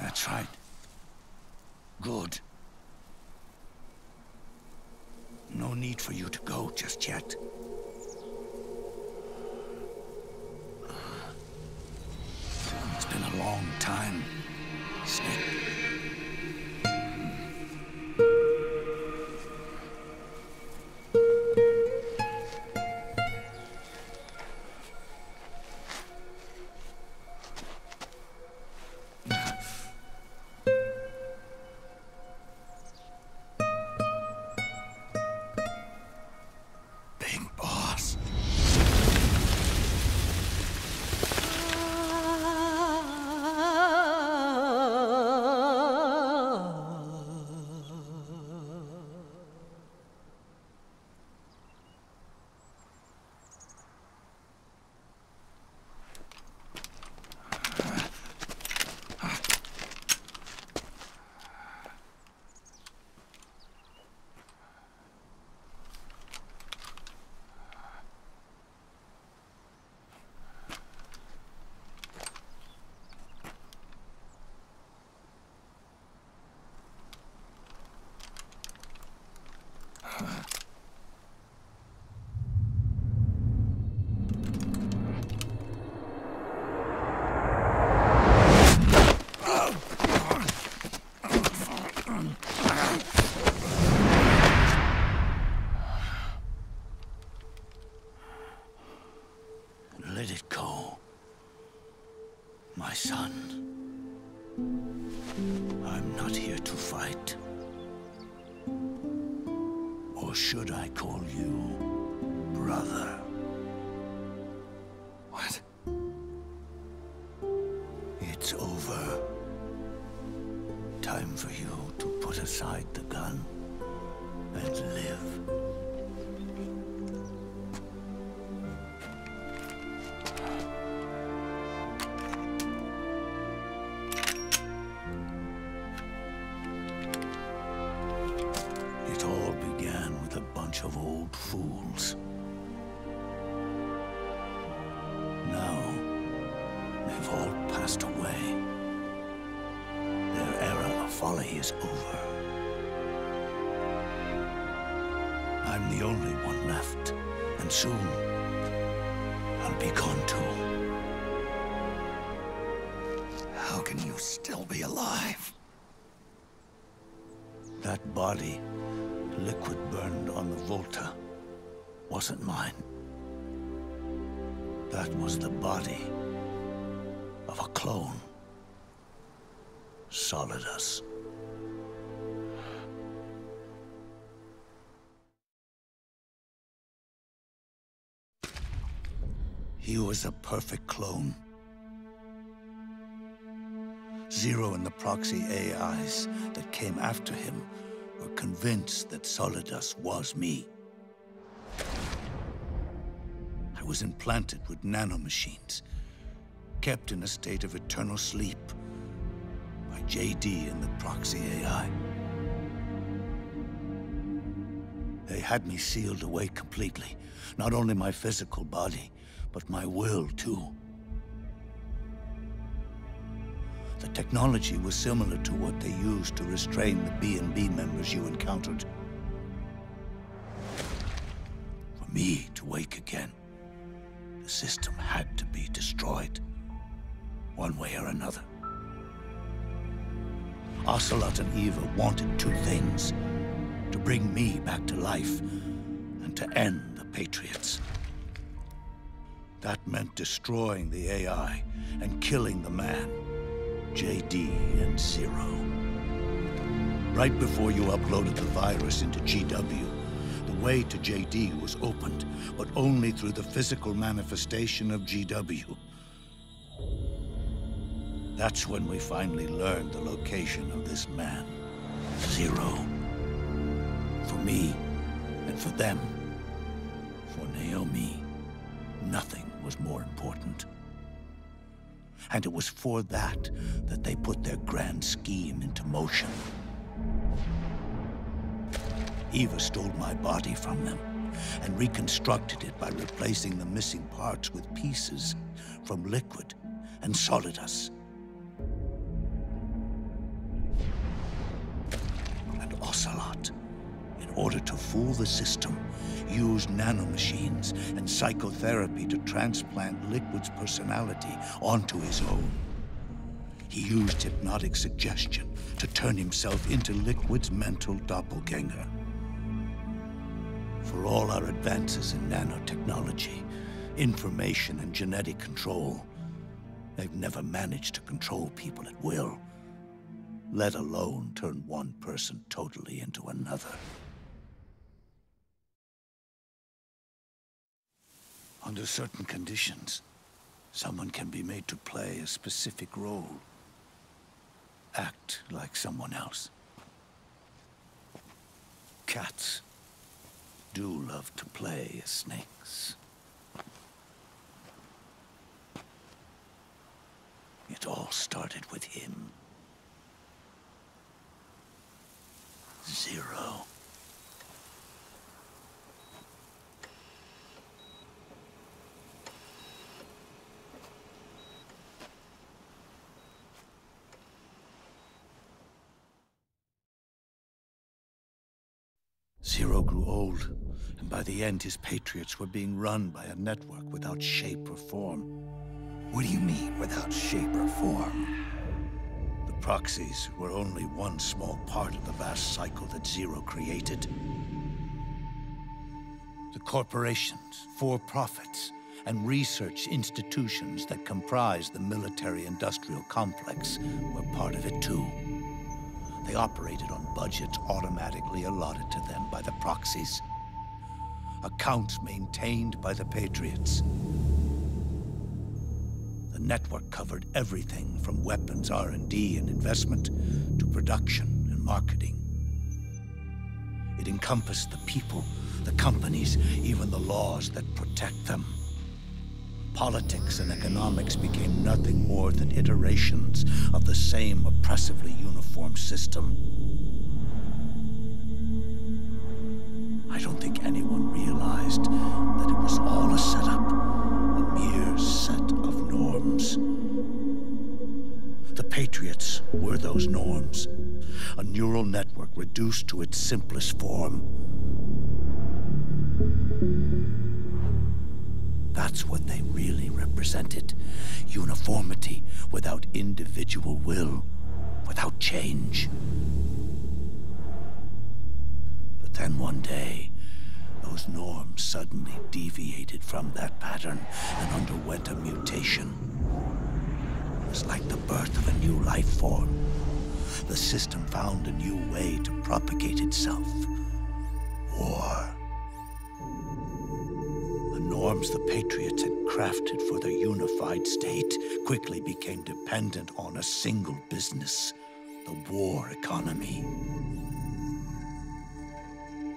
That's right. Good. No need for you to go just yet. It's been a long time, Snake. Big boy. My son, I'm not here to fight. Or should I call you brother? What? It's over. Time for you to put aside the gun and live. It all began with a bunch of old fools. Now, they've all passed away. Their era of folly is over. I'm the only one left, and soon I'll be gone too. How can you still be alive? That body, liquid burned on the Volta, wasn't mine. That was the body of a clone. Solidus. He was a perfect clone. Zero and the proxy AIs that came after him were convinced that Solidus was me. I was implanted with nanomachines, kept in a state of eternal sleep by JD and the proxy AI. They had me sealed away completely, not only my physical body, but my will too. The technology was similar to what they used to restrain the B&B members you encountered. For me to wake again, the system had to be destroyed, one way or another. Ocelot and Eva wanted two things: to bring me back to life, and to end the Patriots. That meant destroying the AI and killing the man, JD and Zero. Right before you uploaded the virus into GW, the way to JD was opened, but only through the physical manifestation of GW. That's when we finally learned the location of this man, Zero. For me, and for them, for Naomi, nothing was more important. And it was for that that they put their grand scheme into motion. Eva stole my body from them and reconstructed it by replacing the missing parts with pieces from Liquid and Solidus. And Ocelot, in order to fool the system, used nanomachines and psychotherapy to transplant Liquid's personality onto his own. He used hypnotic suggestion to turn himself into Liquid's mental doppelganger. For all our advances in nanotechnology, information and genetic control, they've never managed to control people at will, let alone turn one person totally into another. Under certain conditions, someone can be made to play a specific role. Act like someone else. Cats do love to play as snakes. It all started with him. Zero. Zero grew old, and by the end his Patriots were being run by a network without shape or form. What do you mean, without shape or form? The proxies were only one small part of the vast cycle that Zero created. The corporations, for-profits, and research institutions that comprise the military-industrial complex were part of it too. They operated on budgets automatically allotted to them by the proxies. Accounts maintained by the Patriots. The network covered everything from weapons R&D and investment to production and marketing. It encompassed the people, the companies, even the laws that protect them. Politics and economics became nothing more than iterations of the same oppressively uniform system. I don't think anyone realized that it was all a setup, a mere set of norms. The Patriots were those norms, a neural network reduced to its simplest form. That's what they really represented. Uniformity without individual will, without change. But then one day, those norms suddenly deviated from that pattern and underwent a mutation. It was like the birth of a new life form. The system found a new way to propagate itself. War. The norms the Patriots had crafted for their unified state quickly became dependent on a single business, the war economy.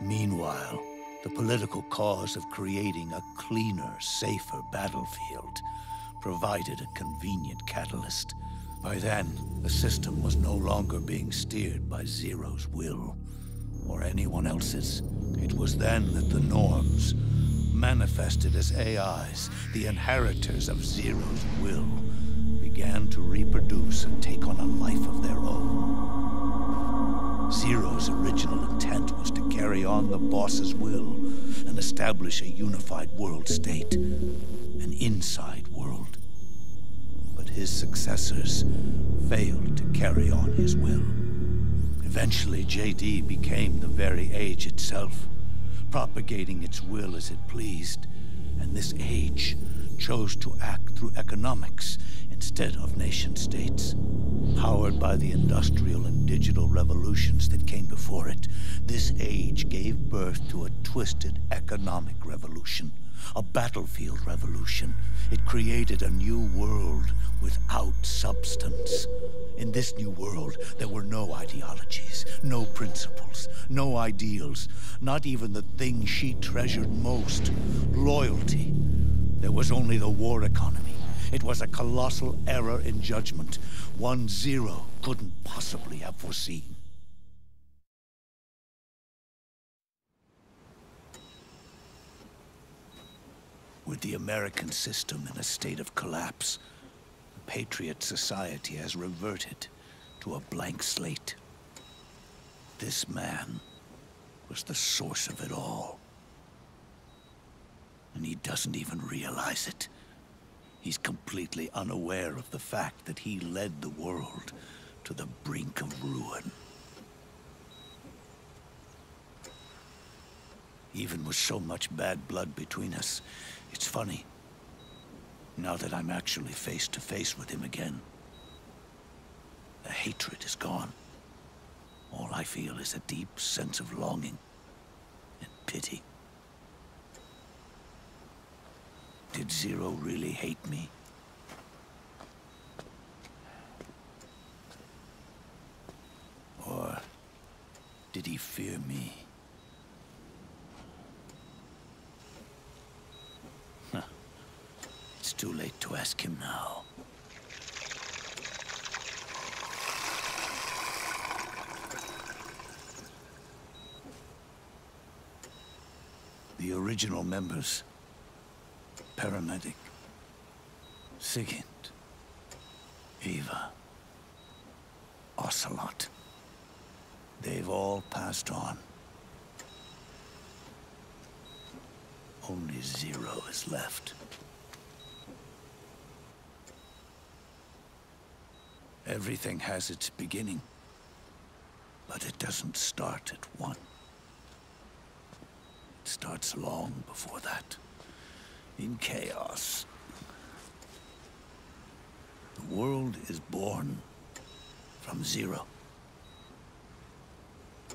Meanwhile, the political cause of creating a cleaner, safer battlefield provided a convenient catalyst. By then, the system was no longer being steered by Zero's will, or anyone else's. It was then that the norms, manifested as AIs, the inheritors of Zero's will, began to reproduce and take on a life of their own. Zero's original intent was to carry on the boss's will and establish a unified world state, an inside world. But his successors failed to carry on his will. Eventually, JD became the very age itself, propagating its will as it pleased, and this age chose to act through economics instead of nation-states. Powered by the industrial and digital revolutions that came before it, this age gave birth to a twisted economic revolution, a battlefield revolution. It created a new world without substance. In this new world, there were no ideologies, no principles, no ideals, not even the thing she treasured most, loyalty. There was only the war economy. It was a colossal error in judgment, one Zero couldn't possibly have foreseen. With the American system in a state of collapse, the Patriot society has reverted to a blank slate. This man was the source of it all. And he doesn't even realize it. He's completely unaware of the fact that he led the world to the brink of ruin. Even with so much bad blood between us, it's funny. Now that I'm actually face to face with him again, the hatred is gone. All I feel is a deep sense of longing and pity. Did Zero really hate me? Or did he fear me? Huh. It's too late to ask him now. The original members, Paramedic, Sigint, Eva, Ocelot. They've all passed on. Only Zero is left. Everything has its beginning, but it doesn't start at 1. It starts long before that. in chaos. The world is born from zero.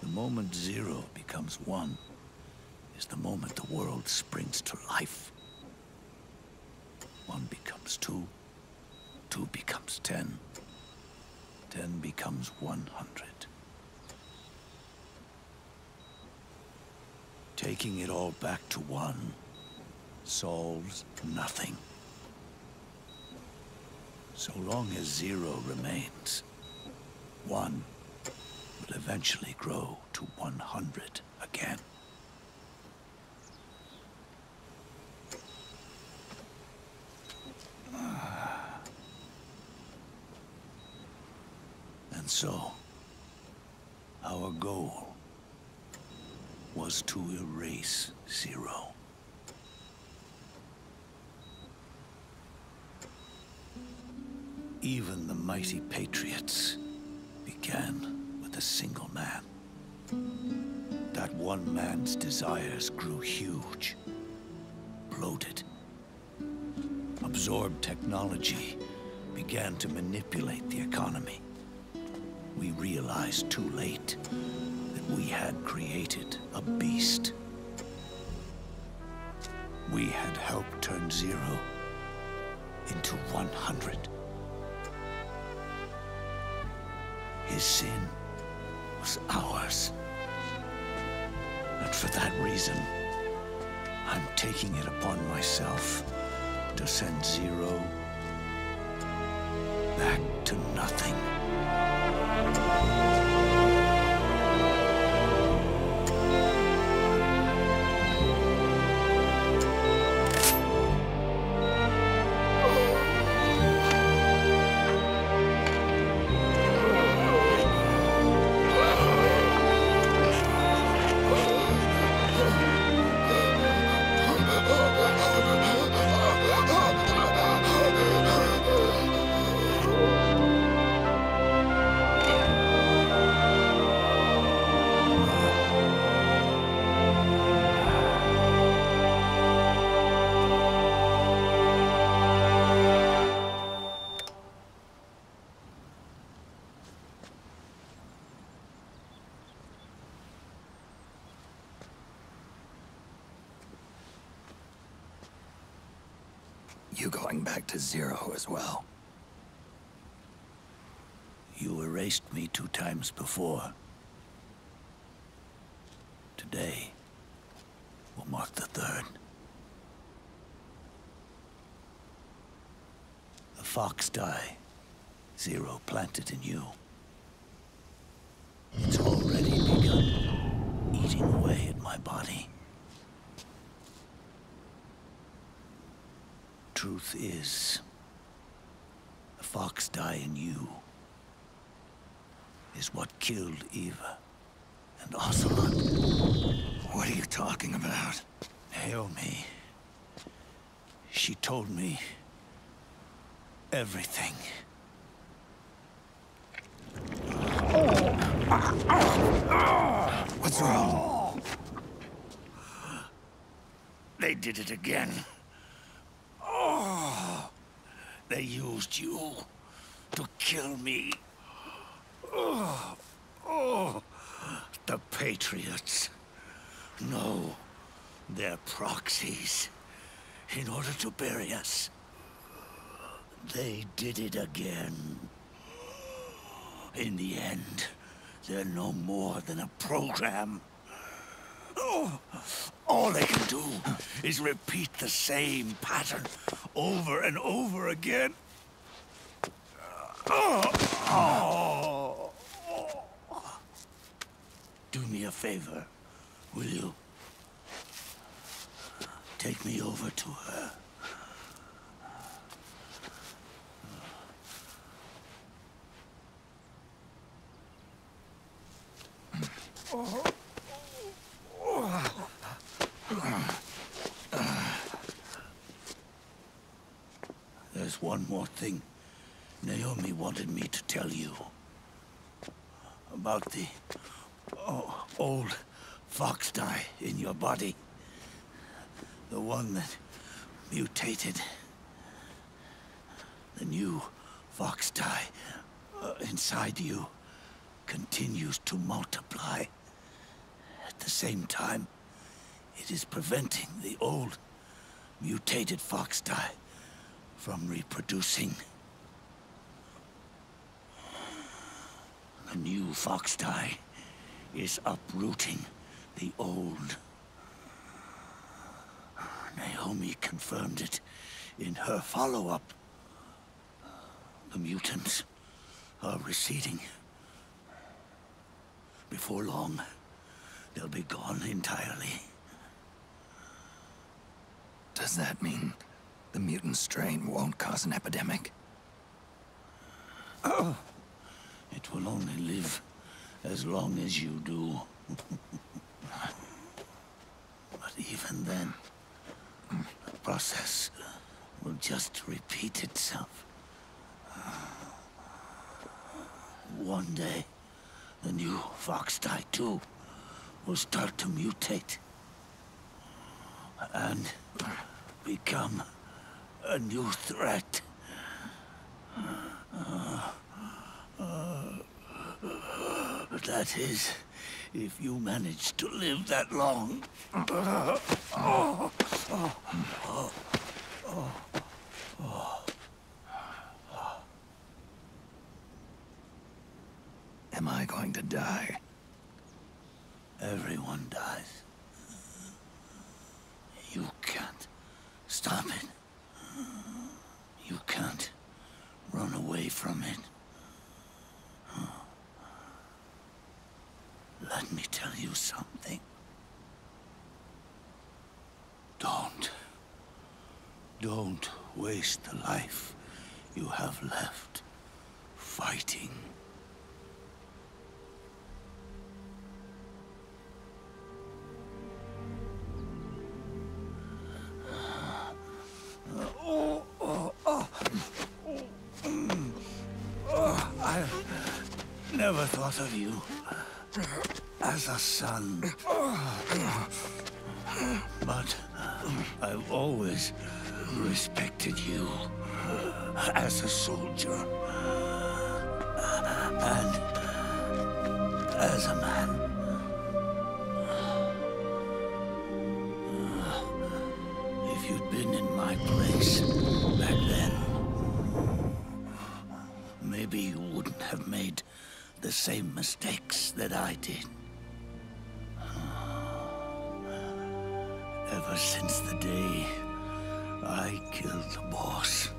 The moment zero becomes one is the moment the world springs to life. One becomes two, two becomes 10, 10 becomes 100. Taking it all back to one solves nothing. So long as zero remains, one will eventually grow to 100 again. And so, our goal was to erase zero. Even the mighty Patriots began with a single man. That one man's desires grew huge, bloated, absorbed technology, began to manipulate the economy. We realized too late that we had created a beast. We had helped turn zero into 100. His sin was ours. And for that reason, I'm taking it upon myself to send zero back to nothing. You going back to zero as well? You erased me 2 times before. Today will mark the 3rd. The fox die zero planted in you. It's already begun eating away at my body. Truth is, the fox die in you is what killed Eva and Ocelot. What are you talking about? Naomi. She told me everything. What's wrong? They did it again. They used you to kill me. The Patriots. No, they're proxies. In order to bury us. They did it again. In the end, they're no more than a program. All they can do is repeat the same pattern over and over again. Do me a favor, will you? Take me over to her. There's one more thing Naomi wanted me to tell you. About the old fox die in your body. The one that mutated. The new fox dye inside you continues to multiply. At the same time, it is preventing the old mutated fox dye from reproducing. The new fox dye is uprooting the old. Naomi confirmed it in her follow-up. The mutants are receding. Before long, they'll be gone entirely. Does that mean the mutant strain won't cause an epidemic? It will only live as long as you do. But even then, the process will just repeat itself. One day, the new fox dye too will start to mutate and become a new threat. That is, if you manage to live that long. Am I going to die? Everyone dies. You can't stop it. You can't run away from it. Let me tell you something. Don't waste the life you have left fighting. I never thought of you as a son. But I've always respected you as a soldier and as a man. If you'd been in my place back then, maybe you wouldn't have made the same mistakes that I did. Ever since the day I killed the boss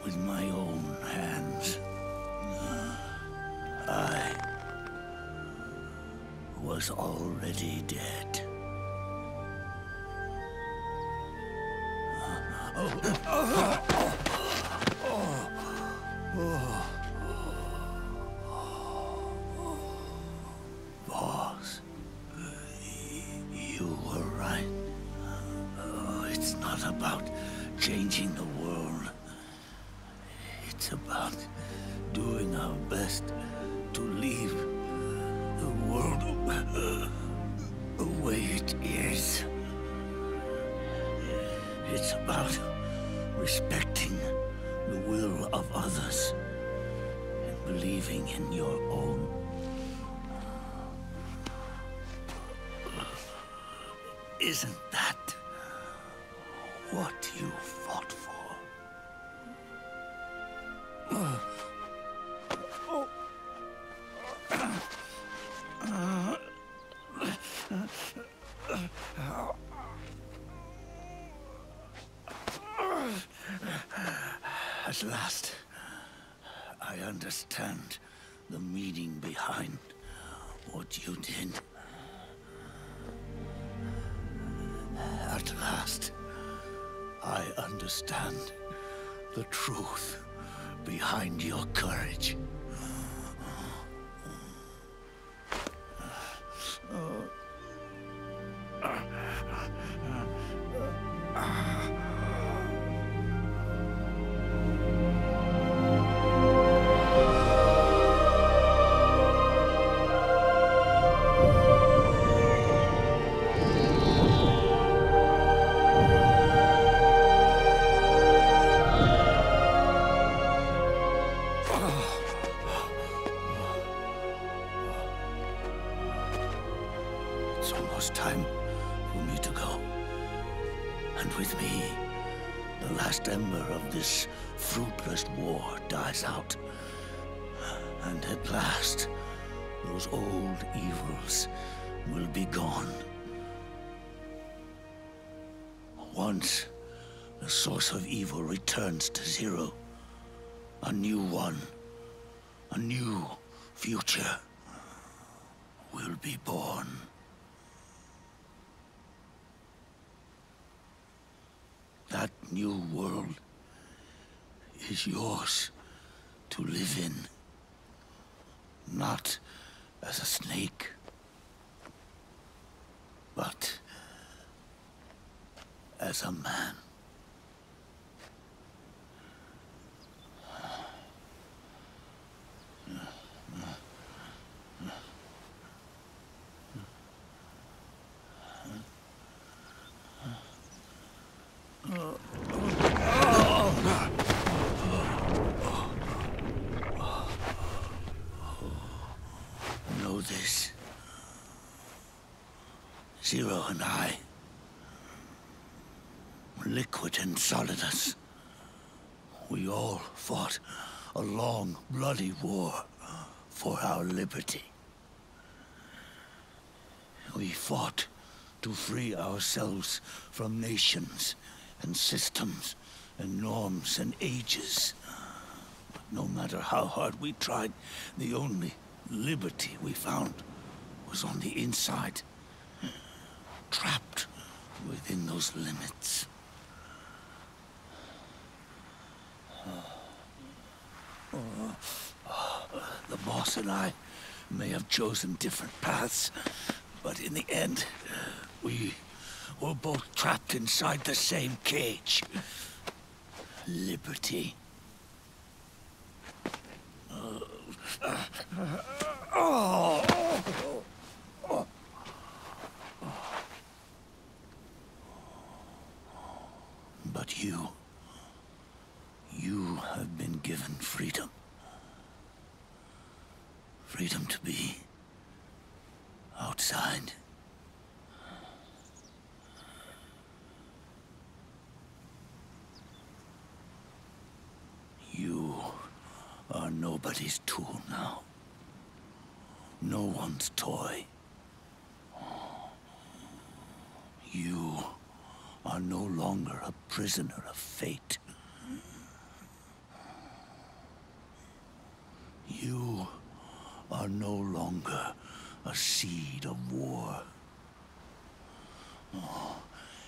with my own hands, I was already dead. Boss, you were right. It's not about changing the world. It's about doing our best to leave the world the way it is. It's about respecting the will of others and believing in your own. Isn't that what you fought for? At last, I understand the meaning behind what you did. At last, I understand the truth behind your courage. was time for me to go. And with me, the last ember of this fruitless war dies out. And at last, those old evils will be gone. Once the source of evil returns to zero, a new one, a new future will be born. That new world is yours to live in. Not as a snake, but as a man. Know this. Zero and I, liquid and solidus, we all fought a long, bloody war for our liberty. We fought to free ourselves from nations and systems and norms and ages. But no matter how hard we tried, the only liberty we found was on the inside, trapped within those limits. The boss and I may have chosen different paths, but in the end, we were both trapped inside the same cage. Liberty. But you have been given freedom. Freedom to be outside. You are nobody's tool now. No one's toy. You are no longer a prisoner of fate. You are no longer a seed of war.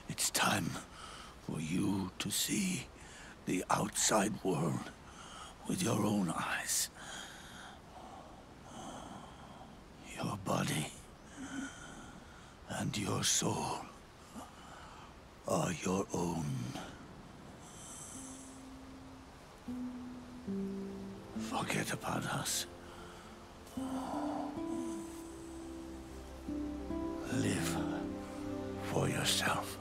It's time for you to see the outside world with your own eyes. Your body and your soul are your own. Forget about us. Live for yourself.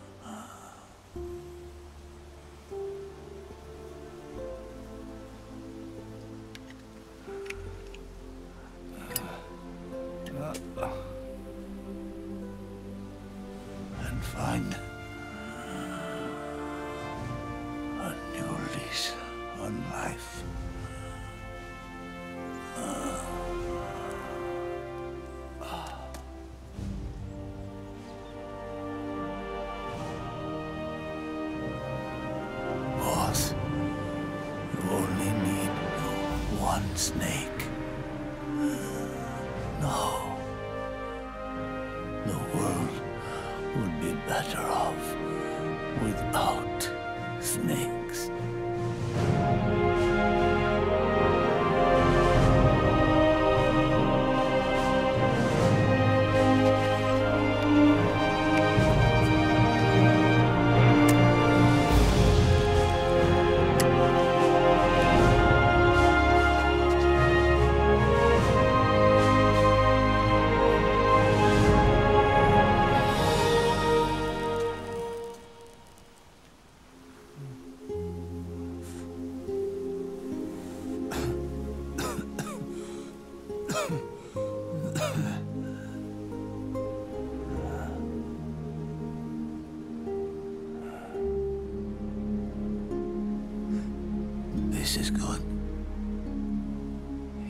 And find a new lease on life. Boss, you only need one snake. No. The world would be better off without snakes. This is good.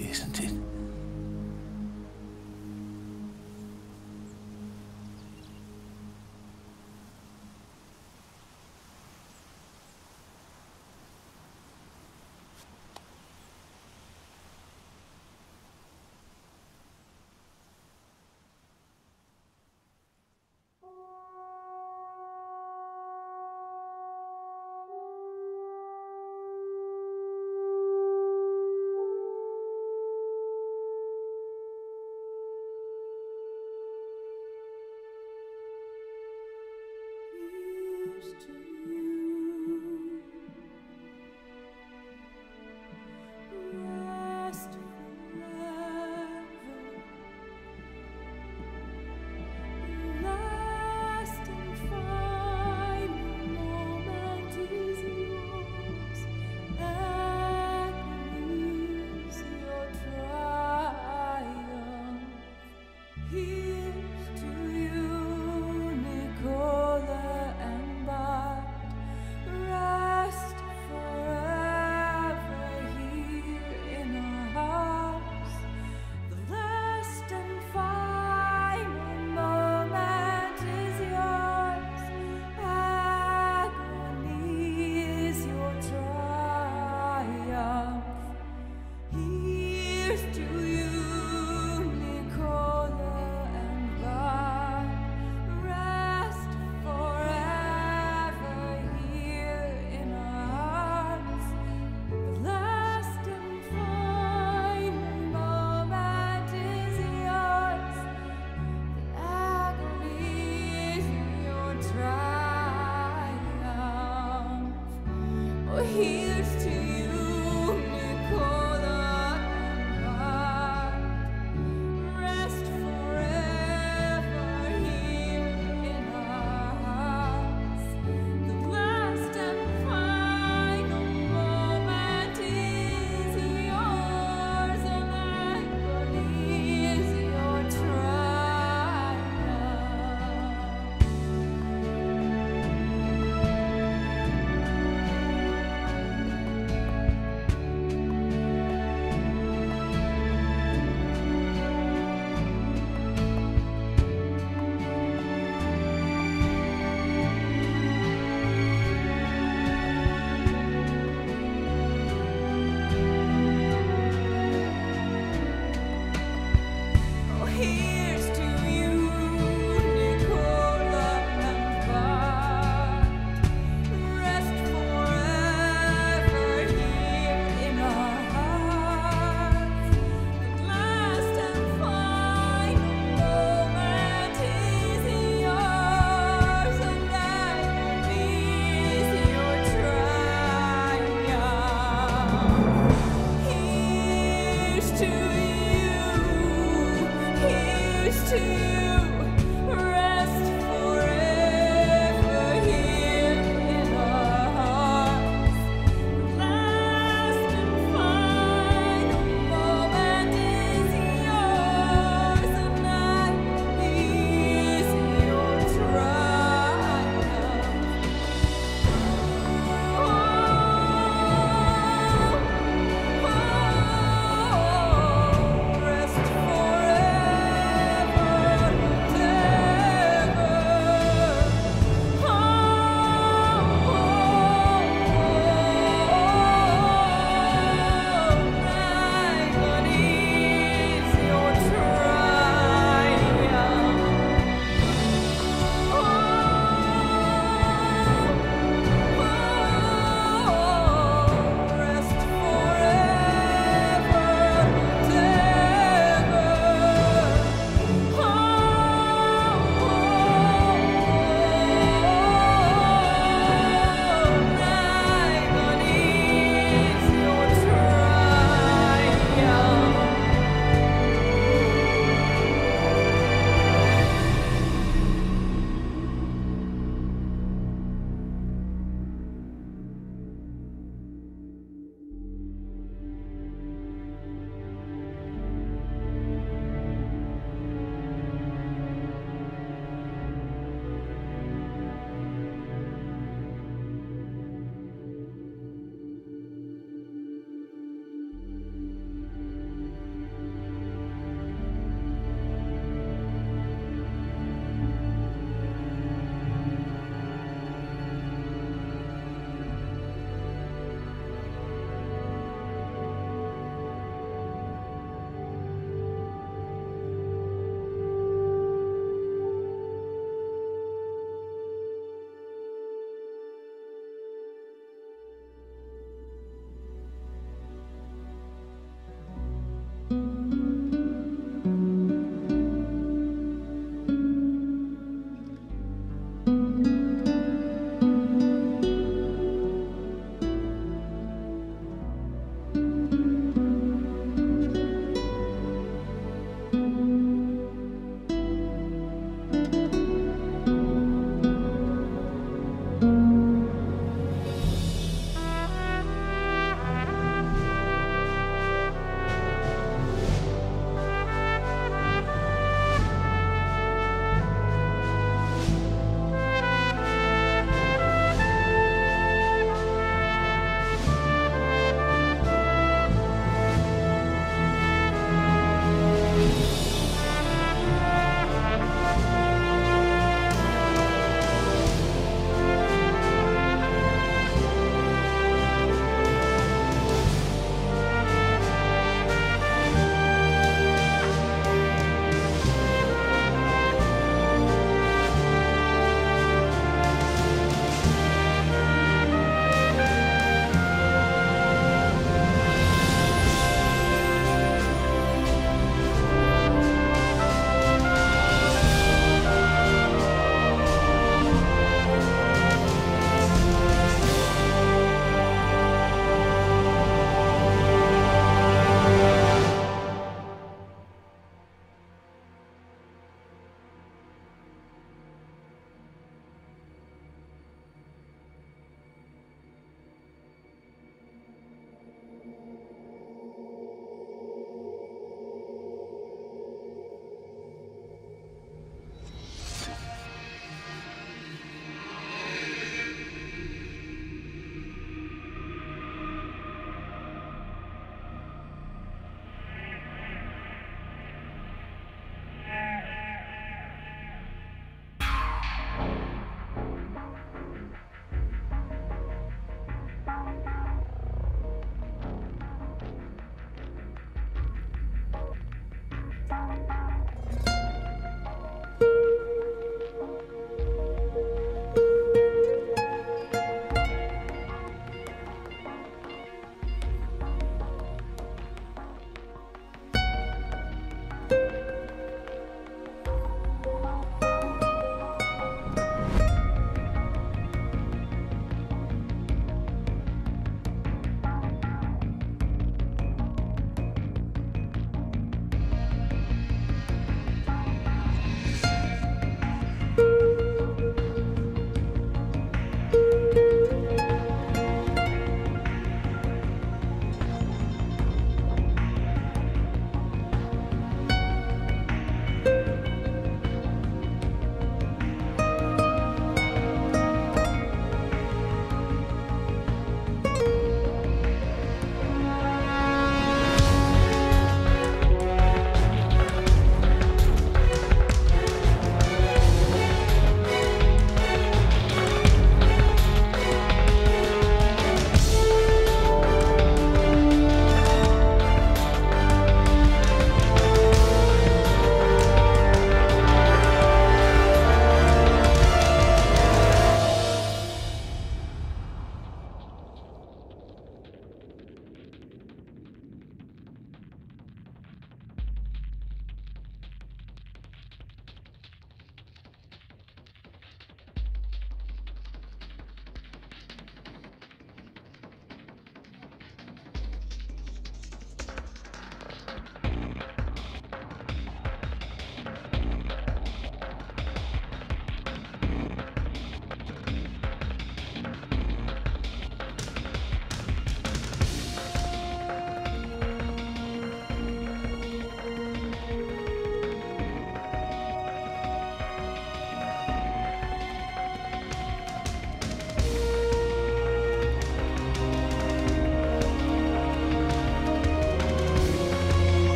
Isn't it?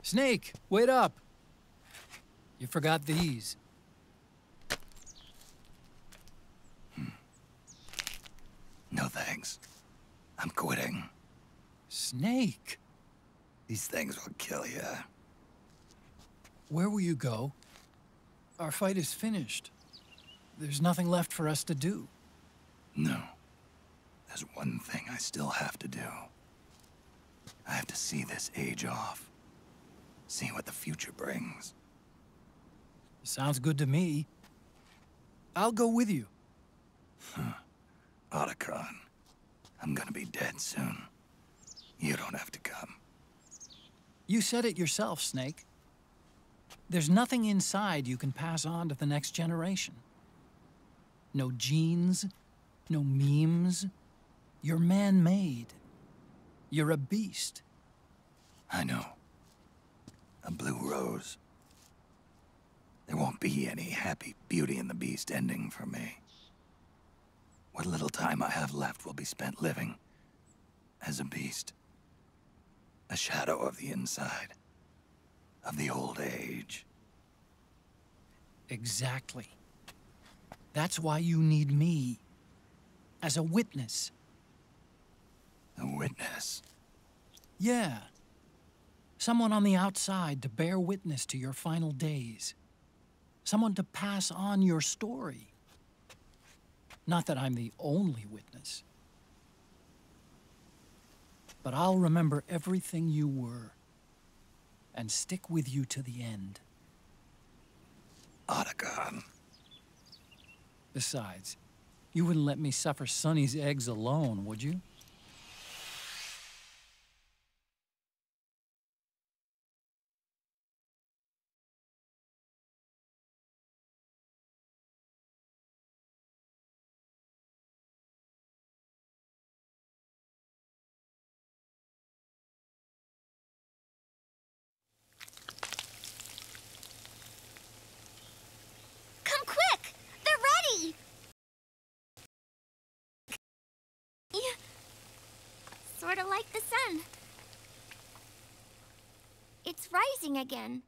Snake, wait up. You forgot these. No thanks. I'm quitting. Snake! These things will kill you. Where will you go? Our fight is finished. There's nothing left for us to do. No. There's one thing I still have to do. I have to see this age off. See what the future brings. Sounds good to me. I'll go with you. Otacon, I'm gonna be dead soon. You don't have to come. You said it yourself, Snake. There's nothing inside you can pass on to the next generation. No genes, no memes. You're man-made. You're a beast. I know. A blue rose. There won't be any happy Beauty and the Beast ending for me. What little time I have left will be spent living as a beast. A shadow of the inside. Of the old age. Exactly. That's why you need me. As a witness. A witness? Yeah. Someone on the outside to bear witness to your final days. Someone to pass on your story. Not that I'm the only witness. But I'll remember everything you were. And stick with you to the end. Otacon. Besides, you wouldn't let me suffer Sonny's eggs alone, would you? Sort of like the sun. It's rising again.